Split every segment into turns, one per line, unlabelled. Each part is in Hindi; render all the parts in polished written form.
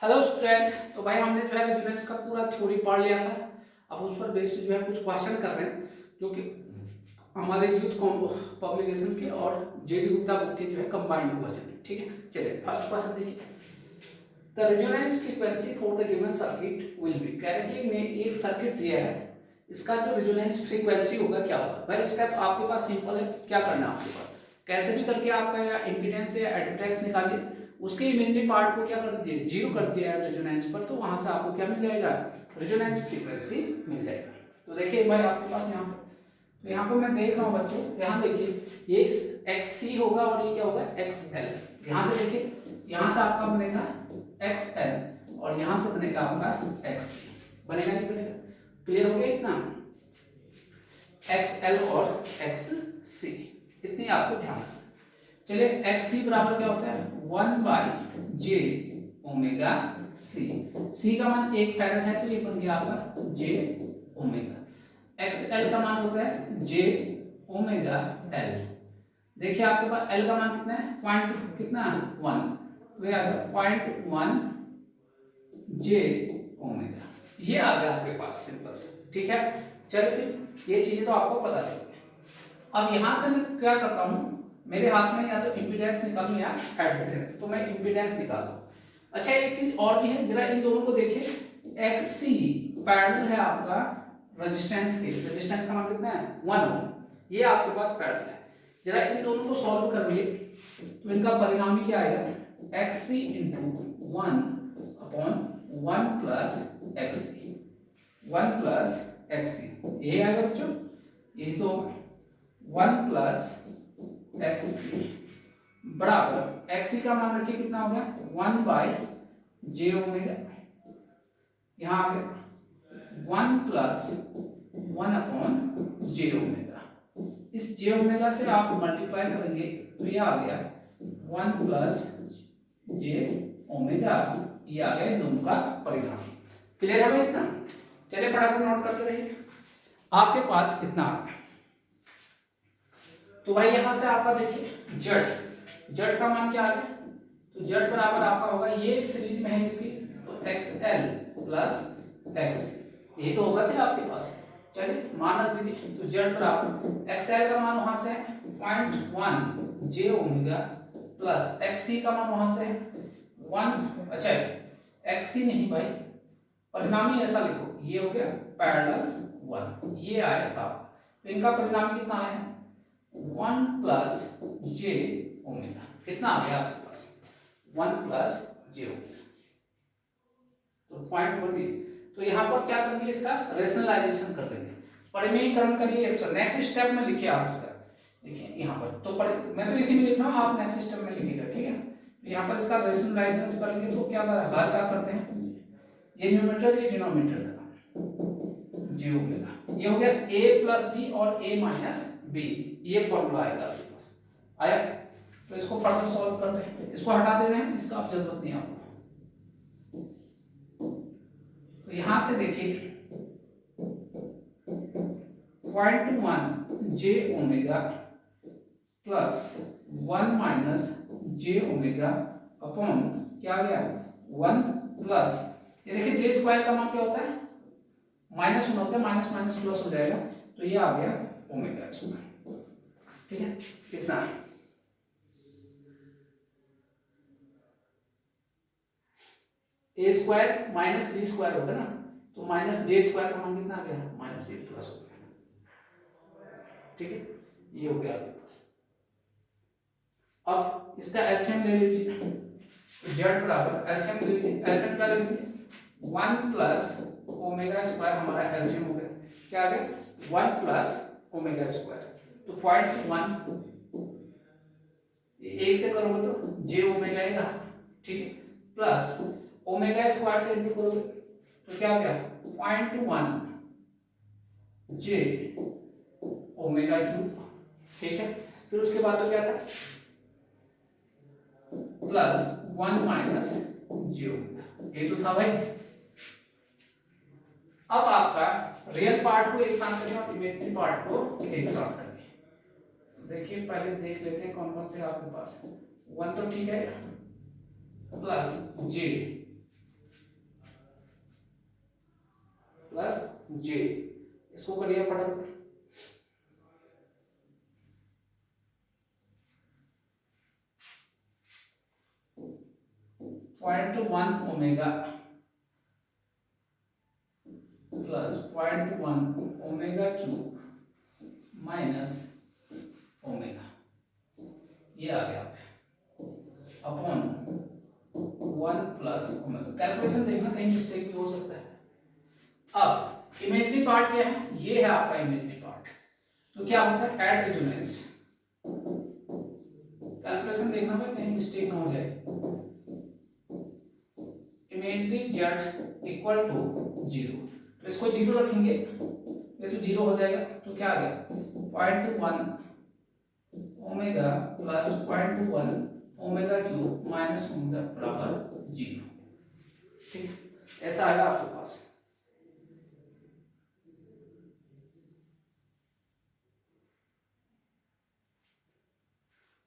Hello student. तो भाई हमने जो है रेजोनेंस का पूरा थ्योरी पढ़ लिया था। अब उस पर बेस्ड जो है कुछ क्वेश्चन कर रहे हैं जो कि हमारे यूथ पब्लिकेशन के और जेडी गुप्ता बुक के जो है कंबाइंड क्वेश्चन है। ठीक है, चलिए फर्स्ट क्वेश्चन देखिए। The resonance frequency for the given circuit will be. कह रहे हैं कि एक सर्किट दिया है, इसका जो रेजोनेंस फ्रीक्वेंसी होगा क्या होगा। भाई स्टेप आपके पास सिंपल है, क्या करना है आपके पास, कैसे भी करके आपका या इम्पीडेंस या एडमिटेंस निकालिए, उसके इमेजिनरी पार्ट को क्या कर दीजिए, जीरो कर दिया है रेजोनेंस पर, तो वहां से आपको क्या मिल जाएगा, रेजोनेंस फ्रीक्वेंसी मिल जाएगा। तो देखिए भाई आपके पास यहाँ पर, तो यहाँ पर मैं देख रहा हूँ बच्चों, यहाँ देखिए ये एक्स सी होगा और ये क्या होगा एक्स एल। यहाँ से देखिए, यहाँ से आपका बनेगा एक्स एल और यहाँ से बनेगा आपका एक्स सी। बनेगा नहीं बनेगा? क्लियर हो गया इतना? एक्स एल और एक्स सी, इतनी आपको ध्यान रखना। चलिए एक्स सी बराबर क्या होता है, 1/j ओमेगा सी। सी का मान 1 फैराड है तो ये बन गया आपका j ओमेगा। एक्स एल का मान होता है j ओमेगा एल। देखिए आपके पास एल का मान कितना है, पॉइंट कितना 1, तो ये आ गया 0.1 j ओमेगा। ये आ गया आपके पास सिंपल से। ठीक है, चलिए फिर ये चीजें तो आपको पता चल गई। अब यहां से मैं क्या करता हूं, मेरे हाथ में या तो इम्पीडेंस निकालूं या एडमिटेंस, तो मैं इम्पीडेंस निकालूं। अच्छा एक चीज और भी है, जरा इन दोनों को देखिए। एक्स सी पैरेलल है आपका रेजिस्टेंस के, रेजिस्टेंस का मान कितना है 1 ओम, ये आपके पास पैरेलल है। जरा इन दोनों को सॉल्व करेंगे तो इनका परिणामी क्या आएगा, एक्स सी इंटू 1/1 प्लस एक्स सी, 1 प्लस एक्स सी, यही आएगा बच्चों। यही तो 1 प्लस एक्स सी बराबर एक्स सी का मान रखिए कितना हो गया 1/j ओमेगा। यहां आ गया 1 प्लस 1/j ओमेगा। इस j ओमेगा से आप मल्टीप्लाई करेंगे तो ये आ गया 1 प्लस j ओमेगा। ये आ गया इन दोनों का परिणाम। क्लियर है भाई इतना? चलिए फटाफट नोट करते रहिए। आपके पास इतना आ गया, तो भाई यहां से आपका देखिए जड़ का मान क्या आ गया, तो जड़ बराबर आपका होगा, ये सीरीज में है इसकी, तो एक्स एल प्लस एक्स, यही तो होगा फिर आपके पास। चलिए मान रख दीजिए, तो जड़ बराबर एक्स एल का मान वहां से है 0.1 j ओमेगा प्लस एक्स सी का मान वहां से है 1, अच्छा एक्स सी नहीं भाई, परिणामी ऐसा लिखो, ये हो गया पैरेलल 1, ये आया था। तो इनका परिणामी कितना आया, 1 प्लस j ओमेगा। कितना आ गया आपके पास 1 प्लस j ओमेगा, तो 0.1। तो यहाँ पर क्या करेंगे, इसका रेशनलाइजेशन कर देंगे, परिमेयीकरण करिए। नेक्स्ट स्टेप में लिखिए आप इसका, देखिए यहाँ पर तो मैं तो इसी में लिख रहा हूँ, आप नेक्स्ट स्टेप में लिखिएगा। ठीक है, तो यहाँ पर इसका रेशनलाइजेशन करेंगे तो क्या हर क्या करते हैं, ये न्यूमरेटर ये डिनोमिनेटर का j ओमेगा, ये हो गया a प्लस बी और a माइनस बी, ये फॉर्मूला आएगा आपके पास। आया? तो इसको फर्दर सॉल्व करते हैं, इसको हटा दे रहे हैं, इसका अब जरूरत नहीं आपको। तो यहां से देखिए 0.1 j omega plus 1 minus j omega upon क्या आ गया 1 प्लस, ये देखिए जे स्क्वायर का मान क्या होता है, माइनस 1 होता है, माइनस माइनस प्लस हो जाएगा, तो ये आ गया ओमेगा स्क्वायर। ठीक है, कितना ए स्क्वायर माइनस बी स्क्वायर होगा ना, तो माइनस जे स्क्वायर का मान कितना आ गया, माइनस ए प्लस हो गया। ठीक है, ये हो गया आपके पास। अब इसका एलसीएम ले लीजिए, जेड बराबर एलसीएम ले लीजिए, एलसीएम क्या लेंगे 1 प्लस ओमेगा स्क्वायर, हमारा एलसीएम हो गया क्या आ गया 1 प्लस ओमेगा स्क्वायर, तो 0.1 एक से करोगे तो जे ओमेगा आएगा। ठीक है, प्लस ओमेगा स्क्वायर से इंटू करोगे तो क्या हो गया 0.1 जे ओमेगा क्यूब। ठीक है, फिर उसके बाद तो क्या था प्लस 1 माइनस जे ओमेगा, ये तो था भाई। अब आपका रियल पार्ट को एक साथ करें और इमेजिनरी पार्ट को एक साथ करें। देखिए पहले देख लेते हैं कौन कौन से आपके पास है। 1 तो ठीक है, प्लस जे प्लस जे, इसको करिए फटाफट। Point 1 omega plus 0.1 omega cube minus omega, ये आ गया अपॉन 1 प्लस ओमेगा। कैलकुलेशन देखना, कहीं मिस्टेक भी हो सकता है। अब इमेजरी पार्ट क्या है, ये है आपका इमेजरी पार्ट। तो क्या होता है एट रेजोनेंस, कैलकुलेशन देखना भाई कहीं मिस्टेक ना हो जाए। इमेजरी जेड इक्वल टू 0, तो इसको 0 रखेंगे, ये तो 0 हो जाएगा। तो क्या आ गया 0.1 omega plus 0.1 omega cube minus omega बराबर 0। ठीक, ऐसा आएगा आपके पास।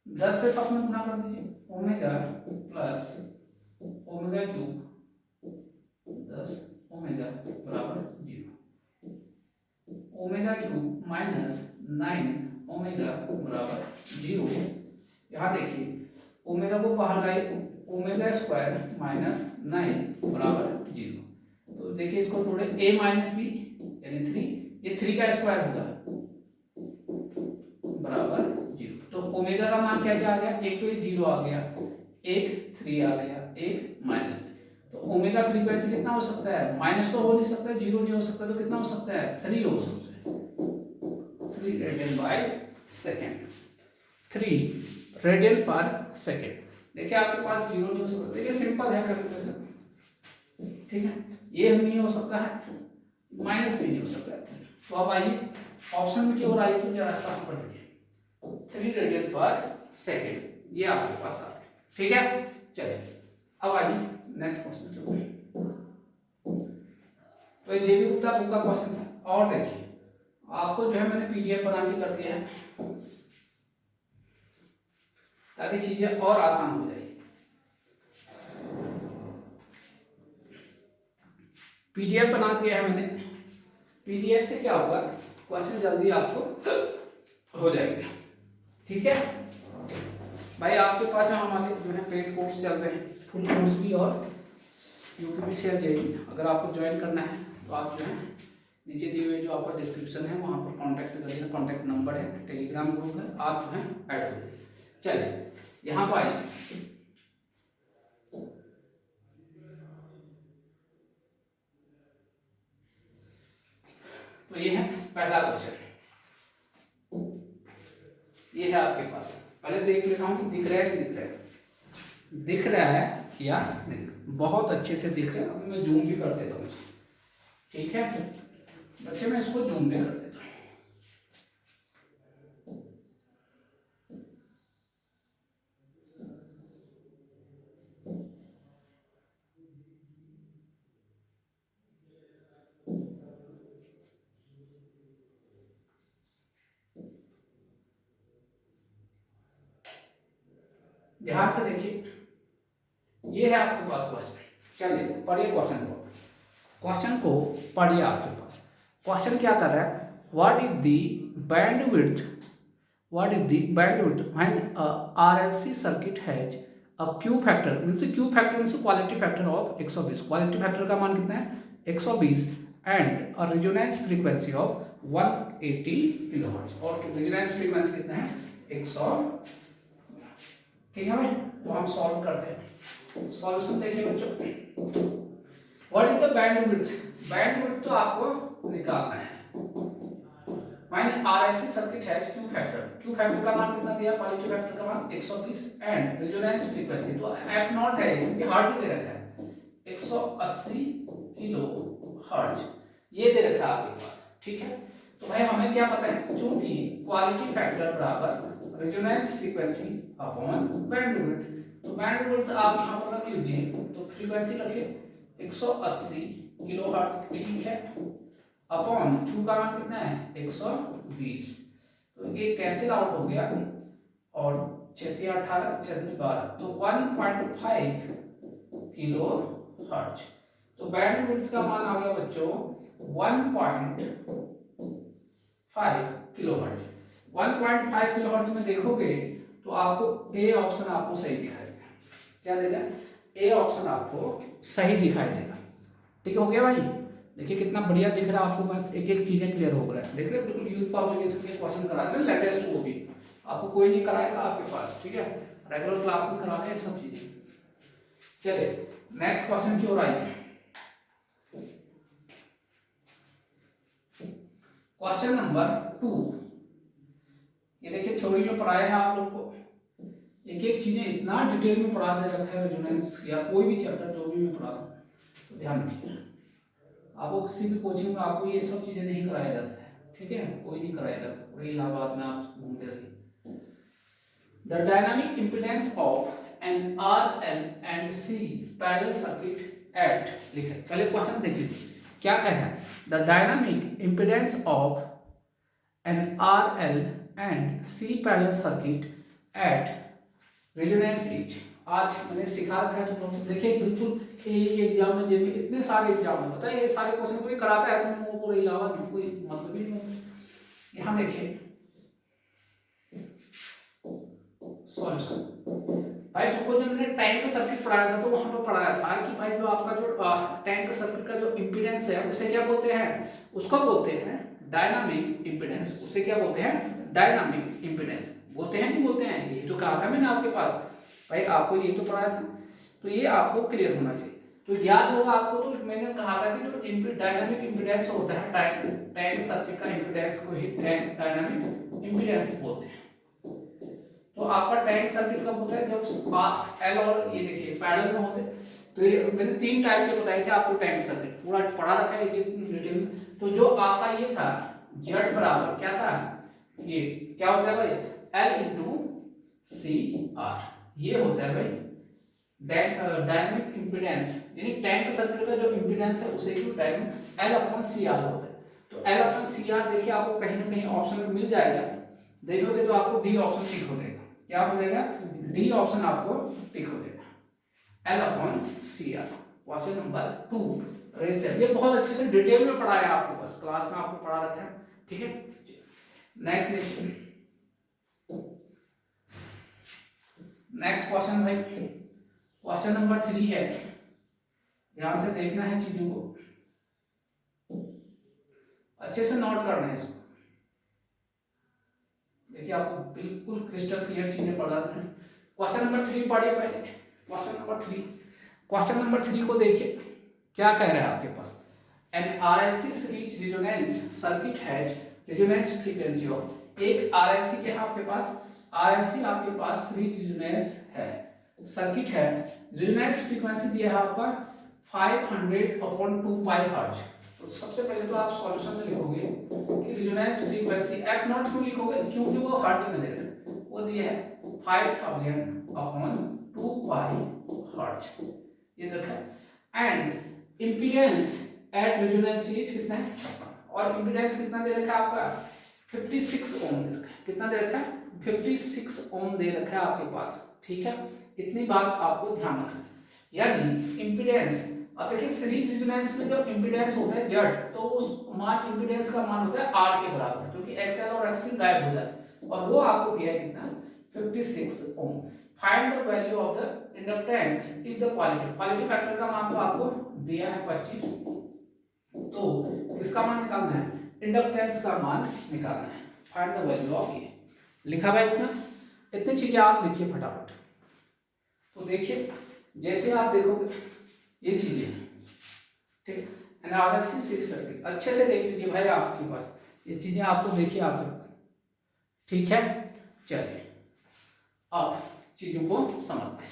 दस से सब में गुना कर दीजिए, omega plus omega cube 10 omega बराबर 0, ओमेगा क्यूब माइनस 9 ओमेगा बराबर 0। यहाँ देखिए ओमेगा को बाहर लाए, ओमेगा स्क्वायर माइनस 9 बराबर 0। तो देखिए इसको थोड़े a माइनस बी यानी 3, ये 3 का स्क्वायर होगा बराबर 0। तो ओमेगा का मान क्या क्या आ गया, एक तो ये 0 आ गया, एक 3 आ गया, एक माइनस। तो ओमेगा फ्रीक्वेंसी कितना हो सकता है, माइनस तो हो नहीं सकता, 0 नहीं हो सकता, तो कितना हो सकता है 3 हो सकता है, 3 रेडियन बाय सेकेंड, 3 रेडियन पर सेकेंड। देखिए आपके पास 0 नहीं हो सकता, देखिए सिंपल है कैलकुलेशन, ठीक है। ये नहीं हो सकता है, माइनस भी नहीं हो सकता है। तो अब आइए ऑप्शन में केवल आइए, तो जरा कहाँ पर देखिए 3 रेडियन पर सेकेंड, ये आपके पास आ गया, ठीक है। चलिए अब आइए नेक्स्ट क्वेश्चन चलते हैं। तो ये जेबी गुप्ता बुक का क्वेश्चन था, और देखिए आपको जो है मैंने पीडीएफ बना के कर दिया है ताकि चीजें और आसान हो जाए। पीडीएफ बना दिया है मैंने, पीडीएफ से क्या होगा क्वेश्चन जल्दी आपको हो जाएगा, ठीक है भाई। आपके पास जो हमारे जो है पेड कोर्स चल रहे हैं, फुल कोर्स भी और यूट्यूब भी शेयर जाएगी, अगर आपको ज्वाइन करना है तो आप जो है नीचे दिए हुए जो आपका डिस्क्रिप्शन है वहाँ पर कॉन्टैक्ट करिए, कॉन्टैक्ट नंबर है, टेलीग्राम ग्रुप है, आप जो है ऐड हो जाइए। चलिए यहाँ पर आइए, तो ये है पहला क्वेश्चन, ये है आपके पास। पहले देख लेता हूँ कि दिख रहा है कि दिख रहा है, दिख रहा है या नहीं, बहुत अच्छे से दिख रहा है। अब मैं जूम भी कर देता हूँ, ठीक है बच्चे, मैं इसको जूम भी कर देता हूँ। ध्यान से देखिए, ये है आपके पास क्वेश्चन। चलिए पढ़िए क्वेश्चन को, क्वेश्चन को पढ़िए। आपके पास क्वेश्चन क्या कर रहा है, what is the bandwidth, what is the bandwidth when RLC circuit has a Q factor, means Q factor means quality factor of 120, quality factor का मान कितना है 120, and a resonance frequency of 180 kilohertz, और रेजोनेंस फ्रीक्वेंसी कितना है 100, ठीक है भाई। तो हम सॉल्व करते हैं, सॉल्यूशन देखिए बच्चों। What is the bandwidth, bandwidth तो आपको निकालना है, minus RLC circuit has Q factor, Q factor का मान कितना दिया, क्वालिटी फैक्टर का मान 120, एंड रेजोनेंस फ्रीक्वेंसी तो एफ नॉट है क्योंकि हर्ट्ज दे रखा है 180 किलो हर्ट्ज, ये दे रखा है आपके पास, ठीक है। तो भाई हमें क्या पता है, चूंकि क्वालिटी फैक्टर बराबर रेजोनेंस फ्रीक्वेंसी अपॉन बैंडविड्थ, तो बैंडविड्थ आप यहाँ पर रख लीजिए, तो फ्रीक्वेंसी रखिए 180 किलो हर्ट्ज, ठीक है, अपॉन क्यू का मान कितना है 120, तो ये कैंसिल आउट हो गया, और 6 18 6 12, तो 1.5 किलो हर्ट्ज। तो बैंडविड्थ का मान आ गया बच्चों 1.5 किलोहर्ट्ज। 1.5 किलोहर्ट्ज में देखोगे तो आपको ए ऑप्शन आपको सही दिखाई देगा। क्या देगा? ए ऑप्शन आपको सही दिखाई देगा। ठीक हो गया भाई? देखिए कितना बढ़िया दिख रहा है आपको, बस एक एक चीजें क्लियर हो रहा है। देख रहे बिल्कुल यूथ पब्लिकेशन के क्वेश्चन करा रहे हैं लेटेस्ट, वो भी आपको कोई नहीं कराएगा आपके पास, ठीक है, रेगुलर क्लास में करा रहे हैं सब चीजें। चलिए नेक्स्ट क्वेश्चन की ओर आइए। क्वेश्चन नंबर 2, ये देखिए थ्योरी में पढ़ाया है आप लोग को, एक एक चीजें इतना डिटेल में पढ़ा दे रखा है, रेजोनेंस या कोई भी चैप्टर जो भी मैं पढ़ा रहा हूँ, तो ध्यान रखिए। आपको किसी भी कोचिंग में आपको ये सब चीजें नहीं कराया जाता है, ठीक है, कोई नहीं कराएगा, पूरे इलाहाबाद में आप घूमते रहिए। The dynamic impedance of an RL and C parallel circuit at, लिखे पहले क्वेश्चन देखिए क्या कह रहा है। The dynamic impedance of an RL and C parallel circuit at resonance is. आज मैंने सिखा रखा है, तो देखिए बिल्कुल एग्जाम में जेबी इतने सारे एग्जाम में, पता है ये सारे क्वेश्चन कोई कराता है तो वो पूरे इलाहाबाद में कोई मतलब ही नहीं। यहाँ देखिए सॉल्यूशन, भाई जो को हमने टैंक सर्किट पढ़ाया था तो वहां पर पढ़ाया था कि भाई जो आपका जो टैंक सर्किट का जो इम्पीडेंस है उसे क्या बोलते हैं, उसको बोलते हैं डायनामिक इम्पीडेंस। उसे क्या बोलते हैं? डायनामिक इम्पीडेंस बोलते हैं, नहीं बोलते हैं? ये तो कहा था मैंने आपके पास, भाई आपको ये तो पढ़ाया था, तो ये आपको क्लियर होना चाहिए। तो याद होगा आपको, तो मैंने कहा था कि जो डायनामिक इम्पीडेंस होता है टैंक सर्किट का इम्पीडेंस को ही डायनामिक इम्पीडेंस बोलते हैं। तो आपका टैंक सर्किट कब होता है? जब एल और ये देखिए पैरेलल में होते हैं। तो ये मैंने 3 टाइप के बताए थे आपको टैंक सर्किट, पूरा पढ़ा रखा है एक डिटेल में। तो जो आपका ये था जेड बराबर क्या था, ये क्या होता है भाई? L इंटू सी आर, ये होता है भाई डायनामिक इम्पीडेंस, यानी टैंक सर्किट का जो इम्पीडेंस है उसे ही L अपॉन सी आर होता है। तो L अपॉन सी आर देखिए आपको कहीं ना कहीं ऑप्शन में मिल जाएगा, देखोगे तो आपको डी ऑप्शन ठीक हो जाएगा। क्या हो जाएगा? डी ऑप्शन आपको टिक हो जाएगा, L upon C R. Question number 2 ratio, ये बहुत अच्छे से डिटेल में पढ़ाया है आपको, बस क्लास में आपको पढ़ा रखा है, ठीक है। नेक्स्ट क्वेश्चन भाई, क्वेश्चन नंबर 3 है, ध्यान से देखना है चीजों को, अच्छे से नोट करना है इसको। देखिए आपको बिल्कुल क्रिस्टल क्लियर चीजें पढ़ा रहे हैं। क्वेश्चन नंबर 3 पढ़िए पहले। क्वेश्चन नंबर 3 को देखिए क्या कह रहा है आपके पास। An RLC series resonance circuit has resonance frequency of, एक RLC के आपके पास RLC आपके पास सीरीज रेजोनेंस है, सर्किट है, रेजोनेंस फ्रीक्वेंसी दिया है आपका 500/2 पाई हर्ट्ज। तो सबसे पहले तो आप सॉल्यूशन में लिखोगे कि रेजोनेंस फ्रीक्वेंसी f नॉट क्यों लिखोगे, क्योंकि वो हर्ट्ज में दे रहा है, वो दिया है 5000/2 पाई हर्ट्ज, ये रखा है। And impedance eight resonance is कितना है? 56। और इम्पीडेंस कितना दे रखा है आपका? 56 ओम दे रखा है। कितना दे रखा है? 56 ओम दे रखा है आपके पास, ठीक है। इतनी बात आपको ध्यान रखना, यानी इम्पीडेंस। अब देखिए सीरीज रेजोनेंस में जब इम्पीडेंस होता है जेड, तो उस मान इम्पीडेंस का मान होता है आर के बराबर, क्योंकि एक्सएल और एक्ससी गायब हो जाते हैं, और वो आपको दिया है कितना? 56 ohm. Find the value of the inductance if the quality factor का मान तो आपको दिया है 25, तो किसका मान निकालना है? इंडक्टेंस का मान निकालना है। फाइंड द वैल्यू ऑफ ये लिखा हुआ है इतना, इतनी चीजें आप लिखिए फटाफट। तो देखिए जैसे आप देखोगे ये चीजें, ठीक, एनालिसिस सर्किट अच्छे से देख लीजिए भाई, आपके पास ये चीजें आपको देखिए आप, ठीक है। चलिए अब चीजों को समझते हैं।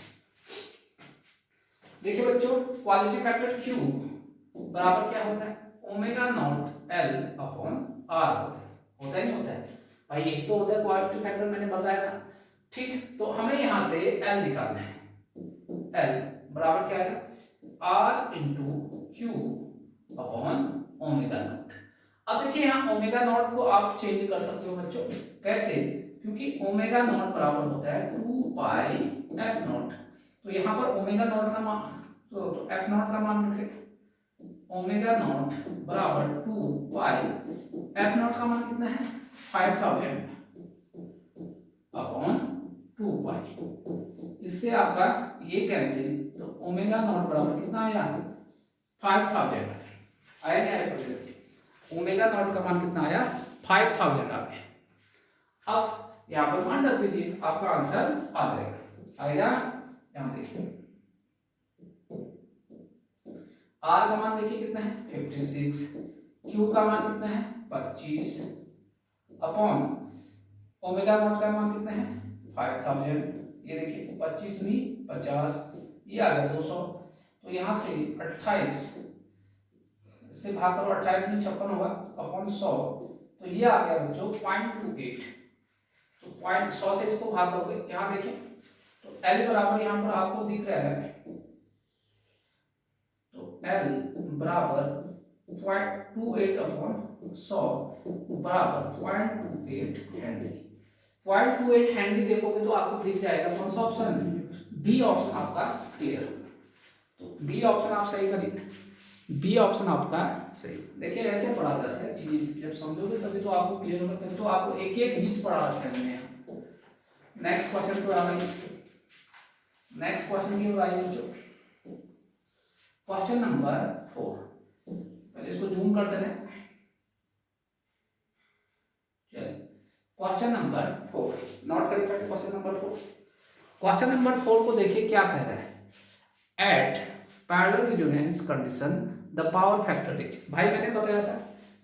देखिए बच्चों क्वालिटी फैक्टर Q बराबर क्या होता है? Omega naught L upon R होता है नहीं होता है भाई, यही तो होता है क्वालिटी फैक्टर, मैंने बताया था, ठीक। तो हमें यहां से L निकालना है, L बराबर क्या आएगा? R into Q upon omega naught. अब देखिए यहाँ ओमेगा नॉट को आप चेंज कर सकते हो बच्चों, कैसे? क्योंकि ओमेगा नॉट बराबर होता है 2 पाई एफ नॉट, तो यहाँ पर ओमेगा नॉट का मान तो एफ नॉट का मान रखें ओमेगा नॉट बराबर 2 पाई एफ नॉट का मान कितना है 5000 अपॉन 2 पाई। इससे आपका ये कैंसिल, तो ओमेगा नॉट बराबर कितना आया 5000 आया नहीं आया? ओमेगा नॉट का मान कितना आया 5000 आ गया। अब यहाँ पर मान रख दीजिए, आपका आंसर आ जाएगा। आएगा, यहाँ देखिए आर का मान देखिए कितना है 56, क्यू का मान कितना है 25 अपॉन ओमेगा नॉट का मान कितना है 5000। ये देखिए 25 दूनी 50, ये आ गया 200। तो यहाँ से 28 से भाग करो, 28 दूनी 56 होगा अपॉन 100, तो ये आ गया बच्चों 0.28। तो 100 से इसको भाग करोगे, यहाँ देखिए तो L बराबर यहाँ पर आपको दिख रहा है, तो L बराबर 0.28 अपॉन 100 बराबर 0.28 हेनरी। 0.28 हेनरी देखोगे तो आपको दिख जाएगा कौन सा ऑप्शन, बी ऑप्शन आपका क्लियर होगा। तो बी ऑप्शन आप सही करिए, बी ऑप्शन आपका सही। देखिए ऐसे पढ़ा जाता है चीज, जब समझोगे तभी तो आपको क्लियर होगा, तभी तो आपको एक एक चीज पढ़ा रखा है मैंने। नेक्स्ट क्वेश्चन को आ गई, नेक्स्ट क्वेश्चन की बताइए बच्चों, क्वेश्चन नंबर 4। पहले इसको जूम कर देना। चलिए क्वेश्चन नंबर 4 नोट करिए पहले क्वेश्चन नंबर 4। क्वेश्चन नंबर 4 को देखिए क्या कह रहा है, at parallel resonance condition the power factor. देखिए भाई मैंने बताया था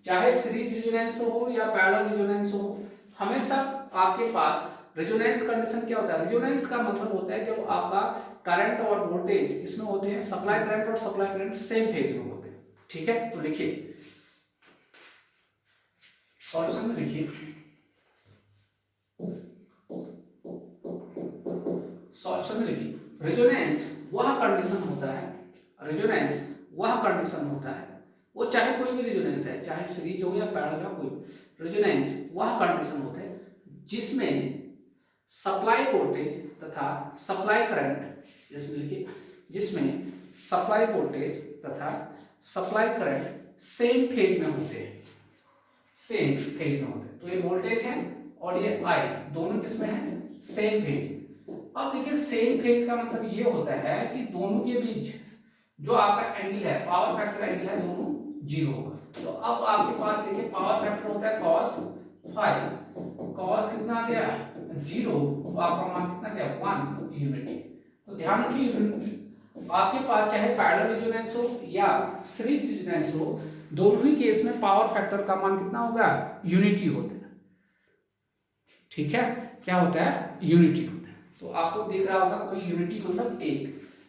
चाहे सीरीज रेजोनेंस हो या पैरेलल रेजोनेंस हो, हमेशा आपके पास रेजोनेंस कंडीशन क्या होता है, रेजोनेंस का मतलब होता है जब आपका करंट और वोल्टेज इसमें होते हैं, सप्लाई करंट और सप्लाई करंट सेम फेज में होते हैं। ठीक है, तो लिखिए सॉल्यूशन में लिखिए, सॉल्यूशन में लिखिए रेजोनेंस वह कंडीशन होता है, रेजोनेंस वह कंडीशन होता है, वो चाहे कोई भी रेजोनेंस है, चाहे सीरीज हो या पैरेलल हो, कोई रेजोनेंस वह कंडीशन होता है जिसमें सप्लाई वोल्टेज तथा सप्लाई करंट, इसमें लिखिए जिसमें सप्लाई वोल्टेज तथा सप्लाई करंट सेम फेज में होते हैं, सेम फेज में होते हैं। तो ये वोल्टेज है और ये आई दोनों किसमें है, सेम फेज। अब देखिए सेम फेज का मतलब ये होता है कि दोनों के बीच जो आपका एंगल है, पावर फैक्टर एंगल है, दोनों जीरो होगा। तो अब आपके पास देखिए पावर फैक्टर होता है cos 5, cos कितना आ गया 0, तो आपका मान कितना गया 1 यूनिटी। तो ध्यान रखिए आपके पास चाहे पैरेलल रेजोनेंस हो या सीरीज रेजोनेंस हो, दोनों ही केस में पावर फैक्टर का मान कितना होगा, यूनिटी होता है। ठीक है, क्या होता है, यूनिटी होता है। तो आपको दिख रहा होगा कोई यूनिटी मतलब एक,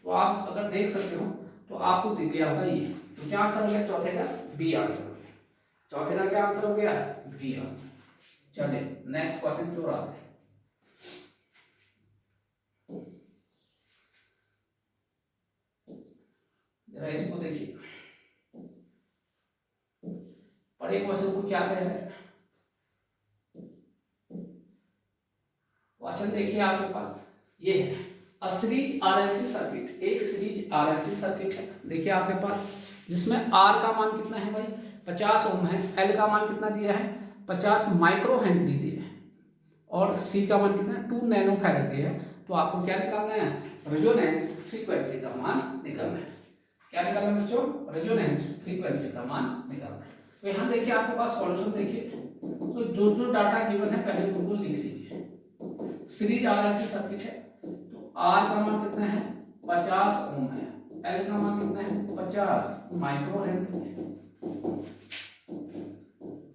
तो आप अगर देख सकते हो तो आपको दिख गया होगा ये। तो क्या आंसर हो गया चौथे का, बी आंसर हो गया। चौथे का क्या आंसर हो गया, बी आंसर। चलिए नेक्स्ट क्वेश्चन की ओर आते हैं। जरा इसको देखिए, पढ़े क्वेश्चन को क्या कह रहे हैं। क्वेश्चन देखिए आपके पास ये है, अ सीरीज आरएलसी सर्किट, एक सीरीज आरएलसी सर्किट है देखिए आपके पास, जिसमें आर का मान कितना है भाई 50 ओम है, एल का मान कितना दिया है 50 माइक्रो हेनरी दिया है, और सी का मान कितना है 2 नैनो फैराड दिया है। तो आपको क्या निकालना है, रेजोनेंस फ्रीक्वेंसी का मान निकालना है। क्या निकालना है बच्चों, रेजोनेंस फ्रीक्वेंसी का मान निकालना है। तो यहाँ देखिए आपके पास सॉल्यूशन देखिए, तो जो जो डाटा गिवन है पहले उनको लिख लीजिए। सीरीज आरएलसी सर्किट है, तो आर का मान कितना है 50 ओम है, एल का मान कितना है 50 माइक्रो हेनरी है,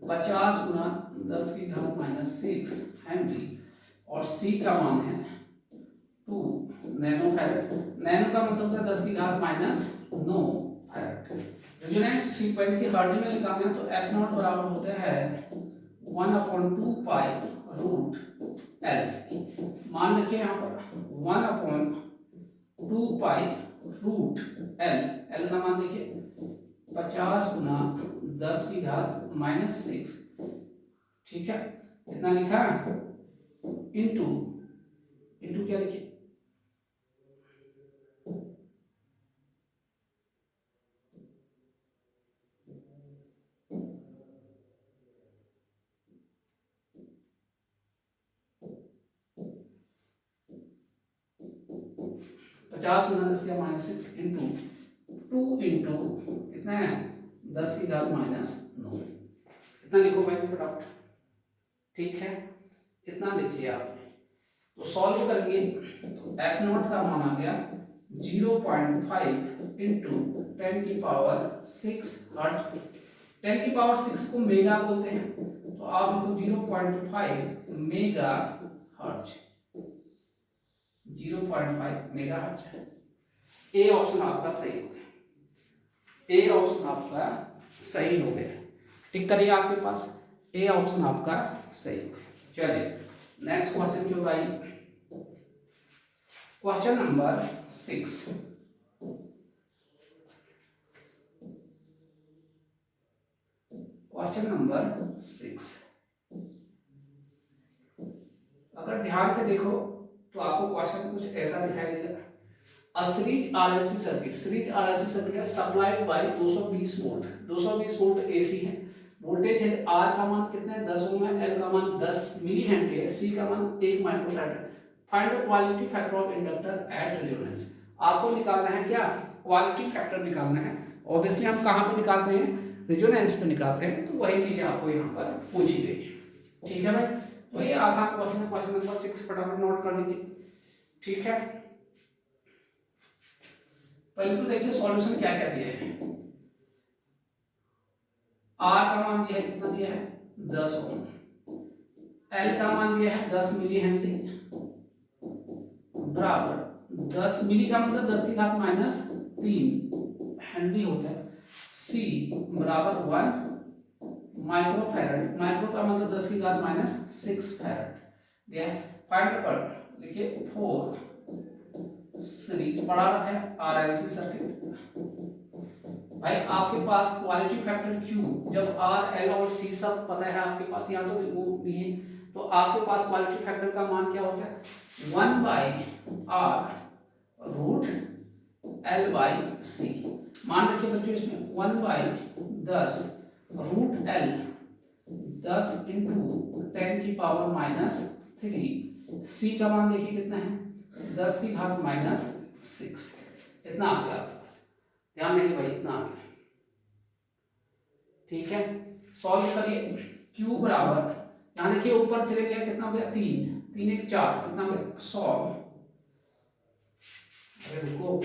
50 गुना 10 की घात -6 हेनरी, और सी का मान है 2 नैनो फैराड। नैनो का मतलब होता है 10 की घात -9 फैराड। रेजोनेंस फ्रीक्वेंसी हर्ट्ज में निकालना है, तो एफ नॉट बराबर होता है 1/2 पाई रूट एल सी। मान रखिए यहाँ पर 1/2 पाई रूट एल, एल का मान देखिए 50 गुना 10 की घात -6, ठीक है, कितना लिखा इंटू, इंटू क्या लिखिए 50 गुना 10 का -6 इंटू 2 इंटू कितना है 10 की घात -9। इतना लिखो भाई फटाफट, ठीक है, इतना लिखिए आप। तो सॉल्व करेंगे तो एफ नॉट का मान आ गया 0.5 इंटू 10 की पावर 6 हर्ट्ज। 10 की पावर 6 को मेगा बोलते हैं, तो आप लिखो 0.5 mega hertz, 0.5 mega hertz. A option आपका सही हो गया, ए ऑप्शन आपका सही हो गया। टिक करिए आपके पास, ए ऑप्शन आपका सही हो गया। चलिए नेक्स्ट क्वेश्चन की ओर आइए। Question number 6। क्वेश्चन नंबर 6 अगर ध्यान से देखो तो आपको क्वेश्चन कुछ ऐसा दिखाई देगा। A series RLC circuit, series RLC circuit है supplied by 220 volt, 220 volt AC है। वोल्टेज है R का मान कितना है 10 ओम है, L का मान 10 मिली हेनरी है, C का मान 1 माइक्रोफैराड है। Find the quality factor of inductor at resonance. आपको निकालना है क्या, क्वालिटी फैक्टर निकालना है। ऑब्वियसली हम कहाँ पे निकालते हैं, रेजोनेंस पे निकालते हैं, तो वही चीजें आपको यहाँ पर पूछी गई है। ठीक है भाई, तो ये आसान क्वेश्चन है, क्वेश्चन नंबर 6 फटाफट नोट कर लीजिए। ठीक है, पहले तो देखिए सॉल्यूशन क्या क्या दिया है। आर का मान दिया है कितना दिया है 10 ओम, एल का मान दिया है 10 मिली हेनरी बराबर 10 मिली का मतलब 10 की घात -3 हेनरी होता है। सी बराबर 1 माइक्रोफैराड, माइक्रो का मतलब 10 की घात -6 फैराड दिया है। फाइंड द करंट लिखिए 4 सीरीज पढ़ा रखा है आरएलसी सर्किट। भाई आपके पास क्वालिटी फैक्टर Q जब R, L और C सब पता है आपके पास, यहाँ तो वो नहीं है, तो आपके पास क्वालिटी फैक्टर का मान क्या होता है 1/R रूट L/C। मान रखिए बच्चों इसमें 1/10 रूट L 10 इंटू 10 की पावर -3। C का मान देखिए कितना है 10 की घात -6। इतना आ गया आपके पास, ध्यान रखिए भाई इतना आ गया। ठीक है, सॉल्व करिए। Q बराबर यहाँ देखिए ऊपर चले गया कितना हो गया 3, 3 1 4 कितना हो गया 100। अरे रुको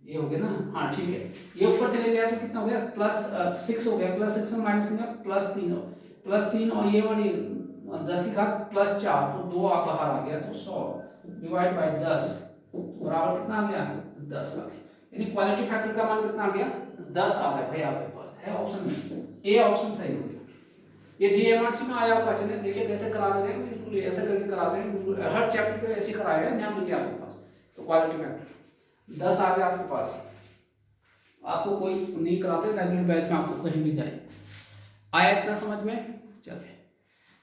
ये हो गया ना, हाँ ठीक है, ये ऊपर चले गया तो कितना हो गया +6 हो गया, +6 में -3 +3 और ये वाली 10 की घात +4 तो 2 आप बाहर आ गया, तो 100 डिवाइड बाय 10 बराबर कितना आ गया 10 आ गया। यानी क्वालिटी फैक्टर का मान कितना आ गया 10 आ गया भाई आपके पास है ऑप्शन में, ए ऑप्शन सही हो गया। ये डीएमआरसी में आया क्वेश्चन है, देखिए कैसे करा दे रहे हैं, बिल्कुल ऐसे करके कराते हैं, बिल्कुल हर चैप्टर को ऐसे कराया है, ध्यान रखिए आपके पास। तो क्वालिटी फैक्टर 10 आ गया आपके पास, आपको कोई नहीं कराते रेगुलर बैच में, आपको कहीं भी जाए। आया इतना समझ में, चलिए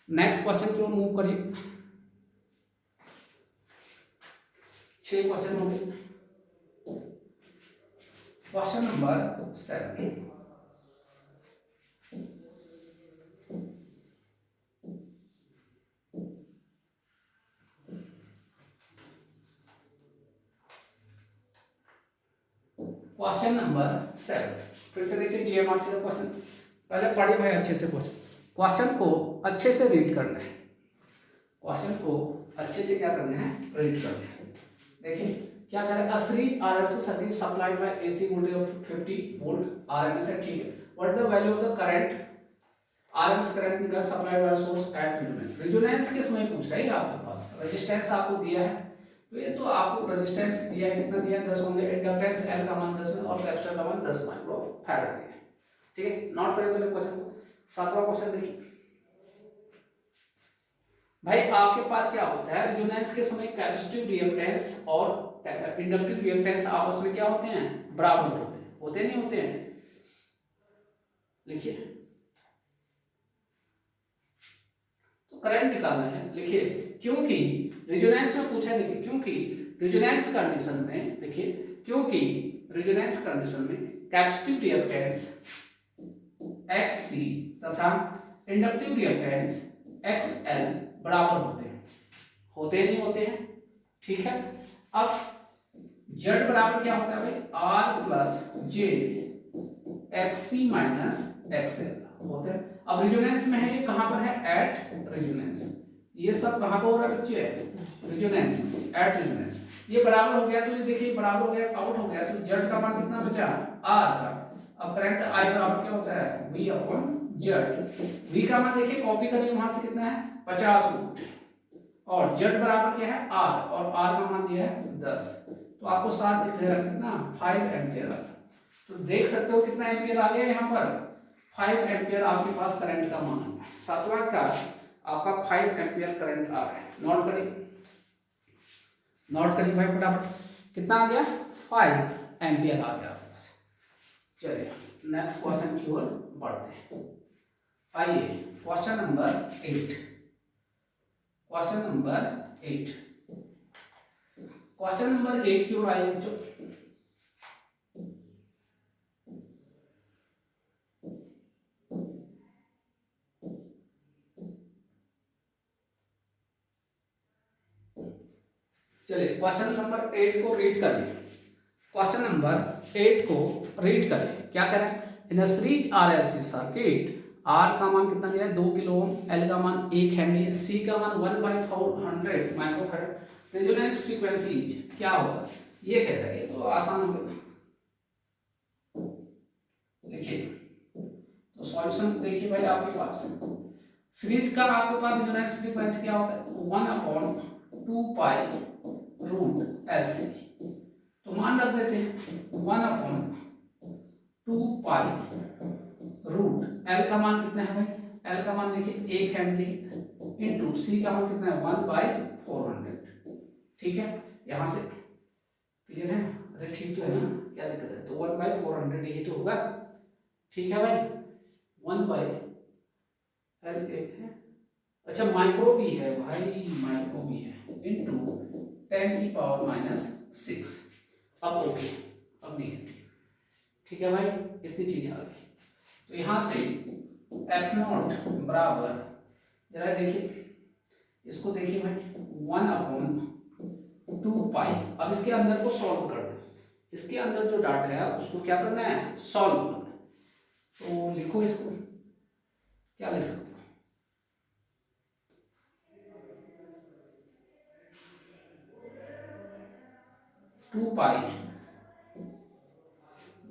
नेक्स्ट क्वेश्चन की ओर मूव करिए। 6 क्वेश्चन हो गए। Question number 7। क्वेश्चन नंबर 7 फिर से देखिए डीएमआरसी का क्वेश्चन, पहले पढ़िए भाई अच्छे से क्वेश्चन को अच्छे से रीड करना है, क्वेश्चन को अच्छे से क्या करना है रीड करना है। देखिए क्या कह रहा है, series RLC circuit supplied by AC voltage of 50 volt RMS है, ठीक है। What the value of the current RMS current निकाल supplied by source at resonance. Resonance किस में पूछ रहा है आपके पास, रेजिस्टेंस आपको दिया है, तो ये तो आपको रेजिस्टेंस दिया है कितना दिया है 10 ओम, इंडक्टेंस L का मान 10 और कैपेसिटर का मान 10 माइक्रोफैराड दिया है। ठीक है, नोट करिए पहले क्वेश्चन को। 7वां क्वेश्चन देखिए भाई, आपके पास क्या होता है रेजोनेंस के समय कैपेसिटिव रिएक्टेंस और इंडक्टिव रिएक्टेंस आपस में क्या होते हैं बराबर होते हैं नहीं होते हैं। लिखिए तो करंट निकालना है, लिखिए क्योंकि रेजोनेंस में पूछा, देखिए क्योंकि रेजोनेंस कंडीशन में, देखिए क्योंकि रेजोनेंस कंडीशन में कैपेसिटिव रिएक्टेंस XC तथा इंडक्टिव रिएक्टेंस XL बराबर होते हैं नहीं होते हैं। ठीक है, अब जेड बराबर क्या होता है भाई, R plus J X C minus X L होते हैं। अब रिजोनेंस में है, ये कहां पर है, एट रिजोनेंस। ये सब कहां पर हो रहा है बच्चे, रिजोनेंस, एट रिजोनेंस। ये बराबर हो गया तो ये देखिए बराबर हो गया, आउट हो गया, तो जेड का मान कितना बचा, आर का। अब करंट आई बराबर क्या होता है, वी अपॉन जेड। वी का मान देखिए कॉपी करिए वहां से, कितना है 50 वोल्ट, और जेड बराबर क्या है आर, और आर का मान दिया है 10। तो आपको साथ लिख रहा कितना 5 एम्पियर आ। तो देख सकते हो कितना एम्पियर आ गया यहाँ पर, 5 एम्पियर आपके पास करंट का मान है। सातवां का आपका 5 एम्पियर करंट आ रहा है। नोट करिए, नोट करिए भाई फटाफट, कितना आ गया 5 एम्पियर आ गया आपके पास। चलिए नेक्स्ट क्वेश्चन की ओर बढ़ते हैं। आइए question number 8, question number 8, question number 8 की ओर आइए बच्चों। चलिए क्वेश्चन नंबर 8 को रीड करिए। क्वेश्चन नंबर 8 को रीड करें, क्या करें, in a series RLC circuit R का मान कितना दिया है 2 किलो ओम, एल का मान 1 हेनरी, सी का मान 1/400 माइक्रोफैराड, रेजोनेंस फ्रीक्वेंसी क्या होगा, ये कहता है। ये तो आसान हो गया, देखिए तो सॉल्यूशन देखिए भाई आपके पास सीरीज का आपके पास रेजोनेंस फ्रीक्वेंसी क्या होता है 1/2 पाई रूट एल सी। तो मान रख देते हैं 1/2 पाई रूट एल का मान कितना है भाई, एल का मान देखिए 1 हेनरी इंटू सी का मान कितना है 1/400। ठीक है, यहां से क्लियर है, अरे ठीक तो है ना, क्या दिक्कत है, तो 1/400 यही तो होगा। ठीक है भाई, 1 बाई एल एक है, अच्छा माइक्रो भी है भाई, माइक्रो भी है, इंटू 10⁻⁻6। अब ओके, अब नहीं है, ठीक है भाई, इतनी चीजें आ गई। तो यहां से एफ नॉट बराबर, जरा देखिए इसको देखिए भाई 1/2 पाई। अब इसके अंदर को सॉल्व करना है, इसके अंदर जो डाटा है उसको क्या करना है, सॉल्व करना है। तो लिखो इसको, क्या लिख सकते हो, 2 पाई,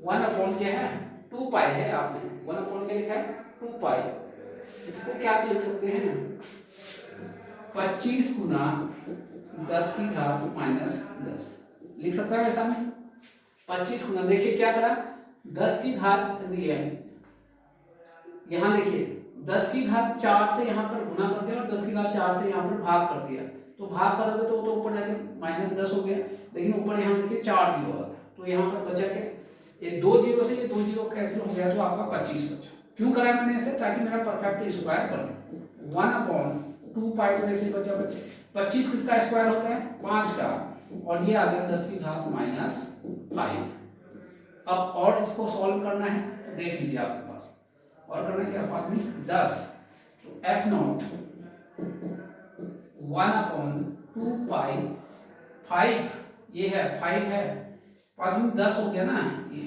1/, क्या है 2 पाई है, आपने 1/, क्या लिखा है 2 पाई। इसको क्या लिख सकते हैं 25 गुना 10⁻⁻10 लिख सकता है ऐसा में। 25 गुना, देखिए क्या करा 10⁻, यहाँ देखिए 10⁻4 से यहाँ पर गुना कर दिया और 10⁻4 से यहाँ पर भाग कर दिया। तो भाग करोगे तो वो तो ऊपर जाके -10 हो गया, लेकिन ऊपर यहाँ देखिए 4 जीरो आ गया, तो यहाँ पर बचा के ये 2 जीरो से ये 2 जीरो कैंसिल हो गया, तो आपका 25 बचा। क्यों करा मैंने ऐसे, ताकि मेरा परफेक्ट स्क्वायर बने। 1/2 पाई तो ऐसे बचा बच्चे, 25 किसका स्क्वायर होता है 5 का, और ये आ गया 10⁻⁻5। अब और इसको सॉल्व करना है, तो देख लीजिए आपके पास और करना क्या, 5×10, तो एफ नॉट 1/2 पाई 5, ये है 5 है, 5×10 हो गया ना, ये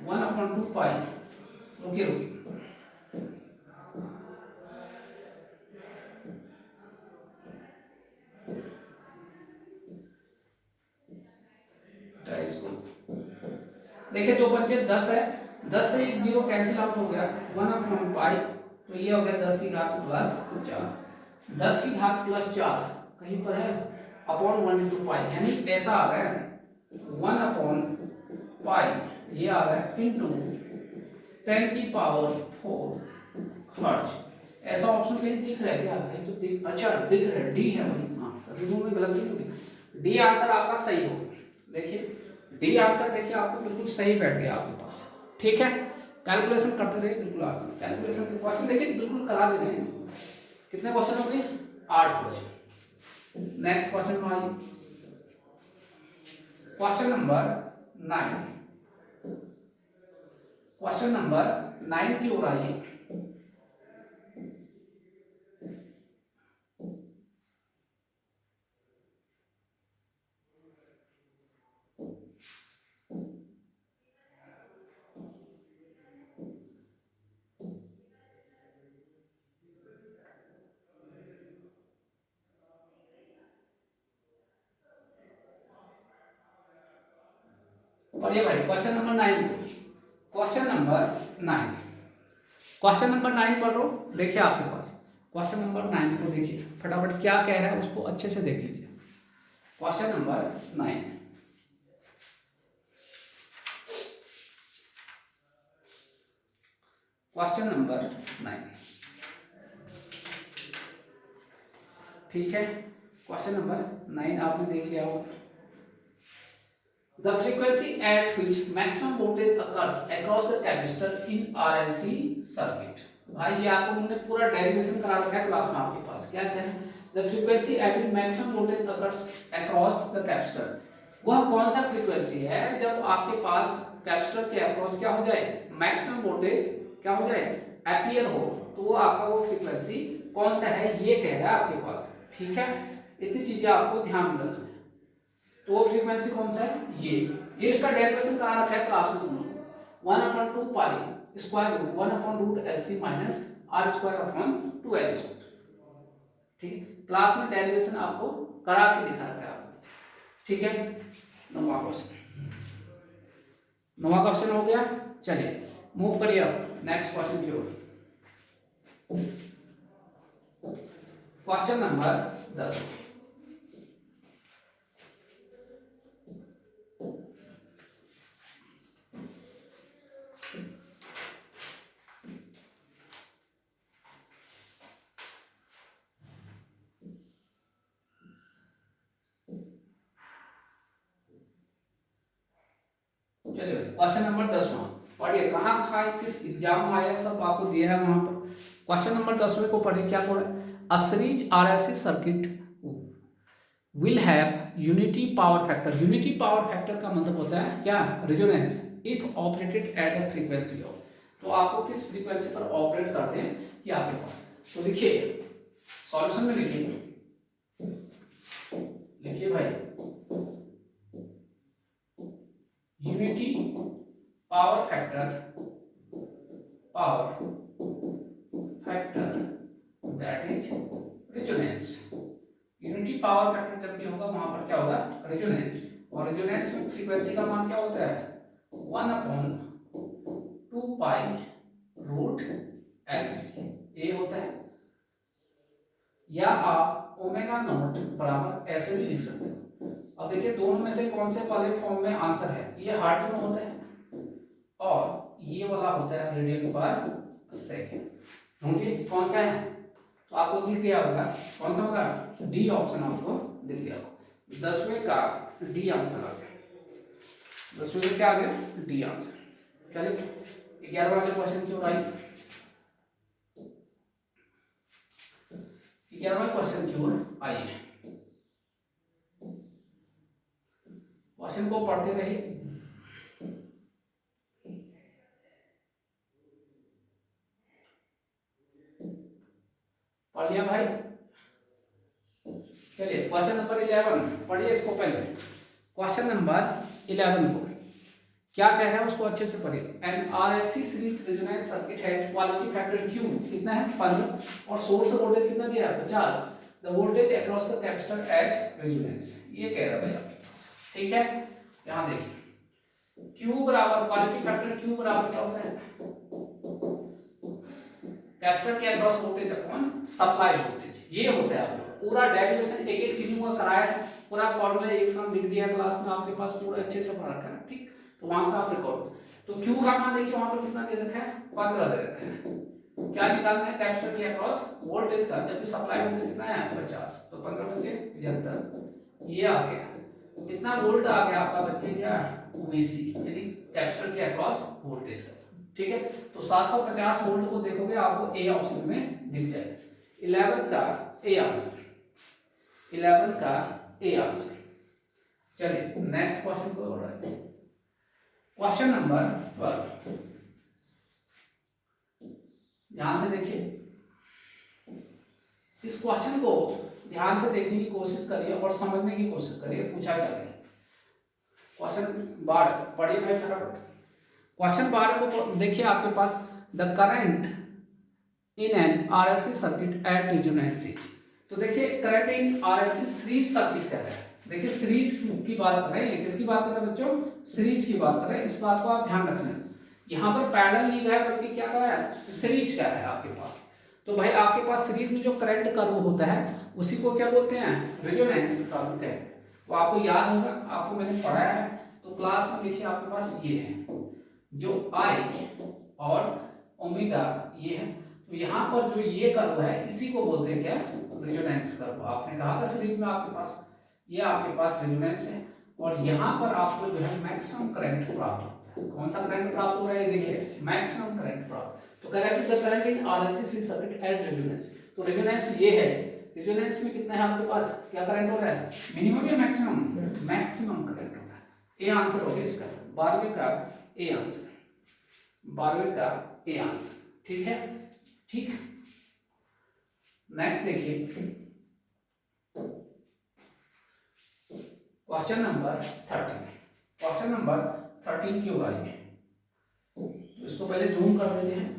1/2 पाई, रुकिए रुकिए, इसको देखिए 2×5 = 10 है, 10 से 1 जीरो कैंसिल आउट हो गया, 1/पाई, तो ये हो गया 10⁻+4, 10⁻+4 कहीं पर है अपॉन 1/2 पाई, यानी ऐसा आ रहा है 1/पाई, ये आ रहा है इंटू 10⁴ हर्ट्ज। ऐसा ऑप्शन कहीं दिख रहा है क्या, कहीं तो दिख, अच्छा दिख रहा है, डी है भाई, हाँ तभी में गलत नहीं होगी, डी आंसर आपका सही होगा। देखिए डी आंसर देखिए आपको बिल्कुल सही बैठ गया आपके पास। ठीक है, कैलकुलेशन करते रहिए, बिल्कुल आप कैलकुलेशन क्वेश्चन देखिए बिल्कुल करा दे रहे हैं। कितने क्वेश्चन हो गए, 8 क्वेश्चन। नेक्स्ट क्वेश्चन में आइए, क्वेश्चन नंबर 9, क्वेश्चन नंबर 9 की ओर आइए। पढ़िए भाई क्वेश्चन नंबर 9 को। क्वेश्चन नंबर 9, क्वेश्चन नंबर 9 पढ़ो। देखिए आपके पास क्वेश्चन नंबर 9 को देखिए फटाफट क्या कह रहा है, उसको अच्छे से देख लीजिए। क्वेश्चन नंबर 9, क्वेश्चन नंबर 9, ठीक है। क्वेश्चन नंबर 9 आपने देख लिया होगा। The frequency at which maximum voltage occurs across the capacitor in RLC circuit। भाई ये आपको हमने पूरा डेरिवेशन करा रखा है क्लास में आपके पास। क्या है? The frequency at which maximum voltage occurs across the capacitor। वह कौन सा फ्रीक्वेंसी है जब आपके पास कैपेसिटर के अक्रॉस क्या हो जाए, मैक्सिमम वोल्टेज क्या हो जाए, अपीयर हो, तो वो आपका वो फ्रीक्वेंसी कौन सा है ये कह रहा है आपके पास। ठीक है, इतनी चीजें आपको ध्यान में रखना है। तो वो फ्रीक्वेंसी कौन सा है, ये इसका डेरिवेशन करा रखा है क्लास में तुम लोग। 1/2 पाई स्क्वायर रूट 1/रूट LC minus R square upon 2L square. ठीक, क्लास में डेरिवेशन आपको करा के दिखा रखा है आपको। ठीक है, नौवां क्वेश्चन हो गया। चलिए मूव करिए अब नेक्स्ट क्वेश्चन की ओर। क्वेश्चन नंबर 10, चलिए क्वेश्चन नंबर 10 पढ़िए। कहाँ किस एग्जाम में आया सब आपको दिया है वहां पर। क्वेश्चन नंबर 10वें को पढ़िए क्या बोला। A series RLC circuit will have unity power factor. Unity power factor का मतलब होता है क्या, resonance if operated at a frequency of. तो आपको किस फ्रीक्वेंसी पर ऑपरेट करते हैं ये आपके पास। तो लिखिए सॉल्यूशन में लिखिए भाई unity power factor that is resonance. Unity power factor जब भी होगा वहां पर क्या होगा, रेजोनेंस। और रेजोनेंस में फ्रीक्वेंसी का मान क्या होता है, 1/2 पाई रूट LC ये होता है। या आप ओमेगा नॉट बराबर ऐसे भी लिख सकते हो। अब देखिए दोनों में से कौन से वाले फॉर्म में आंसर है, ये हर्ट्ज में होता है और ये वाला होता है रेडियन पर सेकेंड। ढूंढिए कौन सा है, तो आपको दिख गया होगा कौन सा होगा, डी ऑप्शन आपको दिख गया होगा। 10वें का डी आंसर आ गया। 10वें में क्या आ गया, डी आंसर। चलिए 11वें वाले क्वेश्चन की ओर आई। 11वें क्वेश्चन की ओर आइए। क्वेश्चन को पढ़ते रहिए। पढ़ लिया भाई। चलिए क्वेश्चन नंबर 11 पढ़िए इसको पहले। क्वेश्चन नंबर 11 को क्या कह रहा है उसको अच्छे से पढ़िए। An RLC series resonance circuit has quality factor Q कितना है 15 और सोर्स वोल्टेज कितना दिया है 50। The voltage across the capacitor as resonance ये कह रहा है आपके पास। ठीक है, यहां देखिए Q बराबर क्वालिटी फैक्टर Q बराबर क्या होता है, कैपेसिटर के across voltage upon supply voltage ये होता है। आपको पूरा डेरिवेशन एक एक चीजों का कराया है, पूरा फॉर्मूला एक साथ लिख दिया क्लास में आपके पास, पूरा अच्छे से पढ़ा रखा है। ठीक, तो वहां से आप रिकॉर्ड। तो Q का मान देखिए वहां पर कितना दे रखा है 15 दे रखा है। क्या निकालना है, कैपेसिटर के अक्रॉस वोल्टेज का, जबकि सप्लाई वोल्टेज कितना है 50। तो 15 बचे 75 ये आ गया। कितना वोल्ट आ गया आपका बच्चे क्या VC यानी कैपेसिटर के अक्रॉस वोल्टेज का। ठीक है, तो 750 वोल्ट को देखोगे आपको ए ऑप्शन में दिख जाएगा। 11 का ए आंसर, 11 का ए आंसर। चलिए नेक्स्ट क्वेश्चन को बढ़ाते हैं। क्वेश्चन नंबर 12 ध्यान से देखिए। इस क्वेश्चन को ध्यान से देखने की कोशिश करिए और समझने की कोशिश करिए पूछा क्या गया। क्वेश्चन 12 पढ़िए भाई फटाफट। क्वेश्चन 12 को देखिए आपके पास, the current in an RLC circuit at resonance. तो देखिए current in RLC series circuit कह रहा है, देखिए सीरीज की बात कर रहे हैं, किसकी बात कर रहे हैं बच्चों, सीरीज की बात कर रहे हैं, इस बात को आप ध्यान रखना। यहाँ पर पैरेलल नहीं कहा है बल्कि क्या कहा है, सीरीज का है आपके पास। तो भाई आपके पास सीरीज में जो करंट कर्व होता है उसी को क्या बोलते हैं, रेजोनेंस कर्व कहते हैं। वो आपको याद होगा, आपको मैंने पढ़ाया है। तो क्लास में देखिए आपके पास ये है जो आई और ओमेगा ये है, तो यहाँ पर जो ये कर्व है इसी को बोलते हैं क्या, रेजोनेंस कर्व। आपने कहा था सीरीज में आपके पास, ये आपके पास रेजोनेंस है और यहाँ पर आपको जो है मैक्सिमम करंट प्राप्त होता है। कौन सा करंट प्राप्त हो रहा है, देखिए मैक्सिमम करंट प्राप्त। तो कह रहा है कि the current in RLC circuit at resonance, तो रेजोनेंस ये है, रेजोनेंस में कितना है आपके पास, क्या करंट हो रहा है, मिनिमम या मैक्सिमम, मैक्सिमम करंट हो रहा है। ये आंसर हो गया इसका 12वें का ए आंसर, 12वें का ए आंसर। ठीक है, ठीक। नेक्स्ट देखिए क्वेश्चन नंबर 13। क्वेश्चन नंबर 13 की ओर आइए, तो इसको पहले जूम कर देते हैं।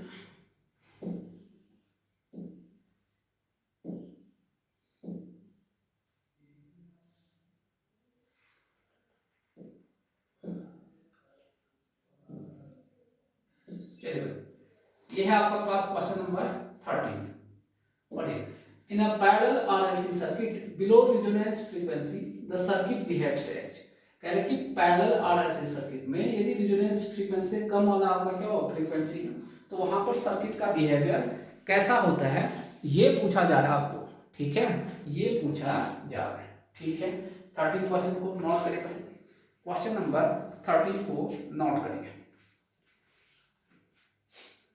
चलिए ये है आपका पास क्वेश्चन नंबर 13। पढ़िए, in a parallel RLC circuit below resonance frequency the circuit behaves as. कह रहे कि पैरेलल आरएलसी सर्किट में यदि रेजोनेंस फ्रीक्वेंसी से कम वाला आपका क्या हो फ्रीक्वेंसी, तो वहां पर सर्किट का बिहेवियर कैसा होता है ये पूछा जा रहा है आपको। ठीक है, ये पूछा जा रहा है। ठीक है, 13 क्वेश्चन को नोट करिए पहले, क्वेश्चन नंबर 13 को नोट करिए।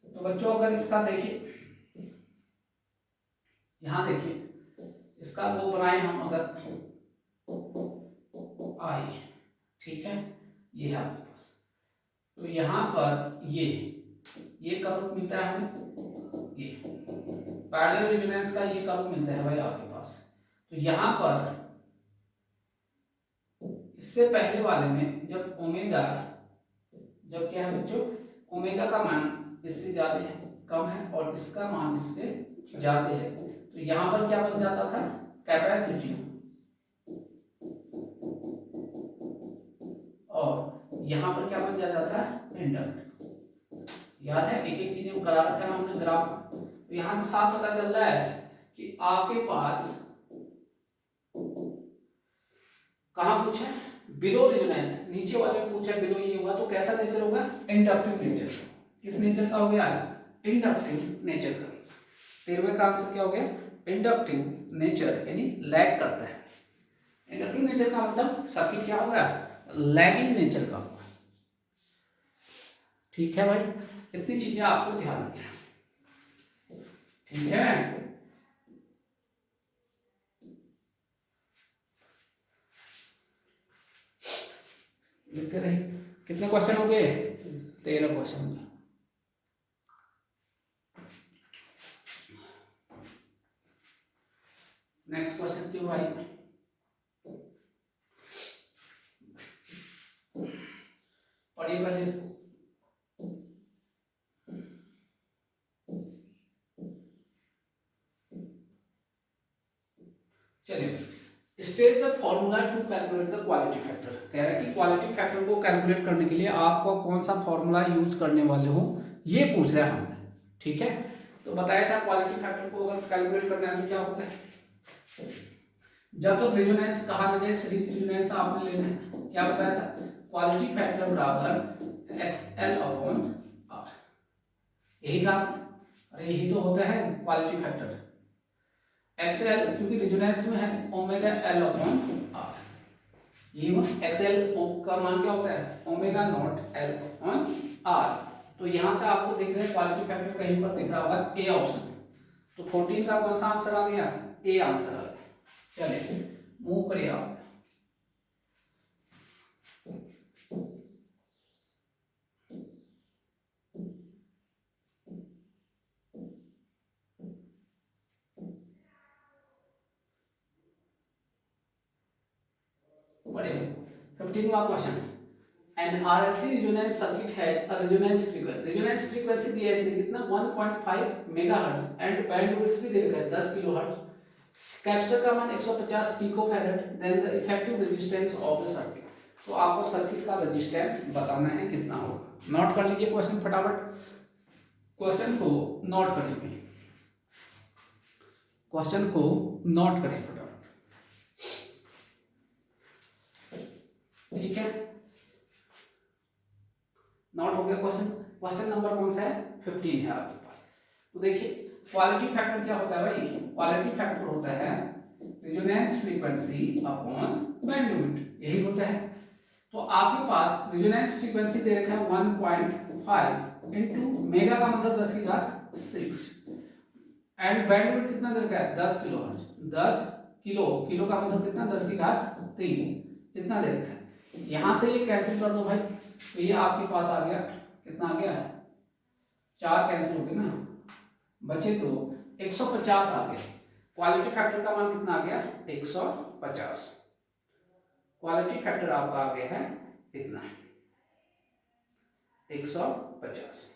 तो बच्चों अगर इसका देखिए, यहां देखिए इसका वो बनाए हम अगर आई, ठीक है, ये है आपके पास। तो यहां पर ये कर्व मिलता है हमें, ये पैरेलल रेजोनेंस का ये कर्व मिलता है भाई आपके पास। तो यहां पर इससे पहले वाले में जब ओमेगा, जब क्या है बच्चों, ओमेगा का मान इससे ज्यादा है, कम है, और इसका मान इससे ज्यादा है, तो यहां पर क्या बन जाता था, कैपेसिटी, और यहां पर क्या बन जाता था, इंडक्टर। याद है, एक एक चीज हम करा रखा है हमने ग्राफ। तो यहां से साफ पता चल रहा है कि आपके पास कहां पूछा, बिलो रेजोनेंस, नीचे वाले में पूछा बिलो, ये हुआ तो कैसा नेचर होगा, इंडक्टिव नेचर। किस नेचर का हो गया, इंडक्टिव नेचर का। 13वें का आंसर क्या हो गया, इंडक्टिव नेचर, यानी लैग करता है। इंडक्टिव नेचर का मतलब सर्किट क्या होगा, लैगिंग नेचर का होगा। ठीक है भाई, इतनी चीजें आपको ध्यान रखना। ठीक है, लिखते रहे। कितने क्वेश्चन हो गए, 13 क्वेश्चन हो गए। नेक्स्ट क्वेश्चन क्यों भाई, पढ़िए पहले इसको। चलिए, state the formula to calculate the quality factor. कह रहा है कि क्वालिटी फैक्टर को कैलकुलेट करने के लिए आपको कौन सा फॉर्मूला यूज करने वाले हो, ये पूछ रहा है हमने। ठीक है, तो बताया था क्वालिटी फैक्टर को अगर कैलकुलेट करना है तो क्या होता है, जब तो रेजोनेंस कहा ना जाए, सीरीज रेजोनेंस आपने लेना है। क्या बताया था, क्वालिटी फैक्टर बराबर XL अपॉन R, यही था। अरे यही तो होता है क्वालिटी फैक्टर, XL क्योंकि रेजोनेंस में है ओमेगा L अपॉन R, यही XL का मान क्या होता है, omega naught L upon R। तो यहां से आपको दिख रहा है क्वालिटी फैक्टर कहीं पर दिख रहा होगा ए ऑप्शन। तो 14 का कौन सा आंसर आ गया, ए आंसर आ गया। चलिए मूव करिए आप। पढ़िए 15वां question, an RLC resonance circuit has a resonance frequency, resonance frequency दिया है इसने कितना 1.5 मेगाहर्ट्ज एंड बैंडविड्थ भी दे रखा है 10 किलोहर्ट्ज। कैपेसिटर का मान 150 picofarad, then the effective resistance of the circuit. तो आपको सर्किट का रेजिस्टेंस बताना है कितना होगा। नोट कर लीजिए क्वेश्चन फटाफट, क्वेश्चन को नोट कर लीजिए, क्वेश्चन को नोट करें फटाफट, ठीक है। नोट हो गया क्वेश्चन। क्वेश्चन नंबर कौन सा है? 15 है आपके पास। तो देखिए क्वालिटी फैक्टर क्या होता है भाई? क्वालिटी फैक्टर होता है रेजोनेंस फ्रीक्वेंसी अपॉन बैंडविड्थ, यही होता है। तो आपके पास रेजोनेंस फ्रीक्वेंसी दे रखा है 1.5 इंटू मेगा का मतलब 10 की घात 6 एंड बैंडविड्थ कितना दे रखा है? 10 किलो हर्ट्ज। 10 किलो, किलो का मतलब कितना? 10 की घात 3, इतना दे रखा है। यहां से ये कैंसिल कर दो भाई, तो ये आपके पास आ गया, कितना आ गया? 4 कैंसिल हो गए ना, बचे तो 150 आ गए। क्वालिटी फैक्टर का मान कितना आ गया? 150। क्वालिटी फैक्टर आपका आ गया है इतना, 150।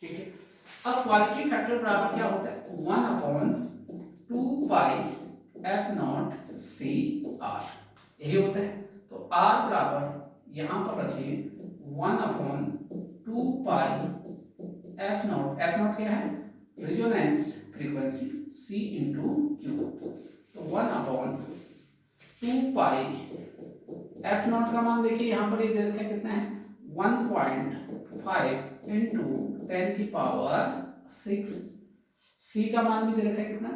ठीक है। अब क्वालिटी फैक्टर बराबर क्या होता है? 1/2 पाई एफ नॉट सी आर, यही होता है। तो आर बराबर यहां पर रखिए 1/2 पाई एफ नॉट। एफ नॉट क्या है? रेजोनेंस फ्रीक्वेंसी, सी इंटू क्यू। तो 1/2 पाई एफ नॉट का मान देखिए यहां पर ये दे रखा है कितना है? 1.5 इंटू 10 की पावर 6। सी का मान भी दे रखा है कितना?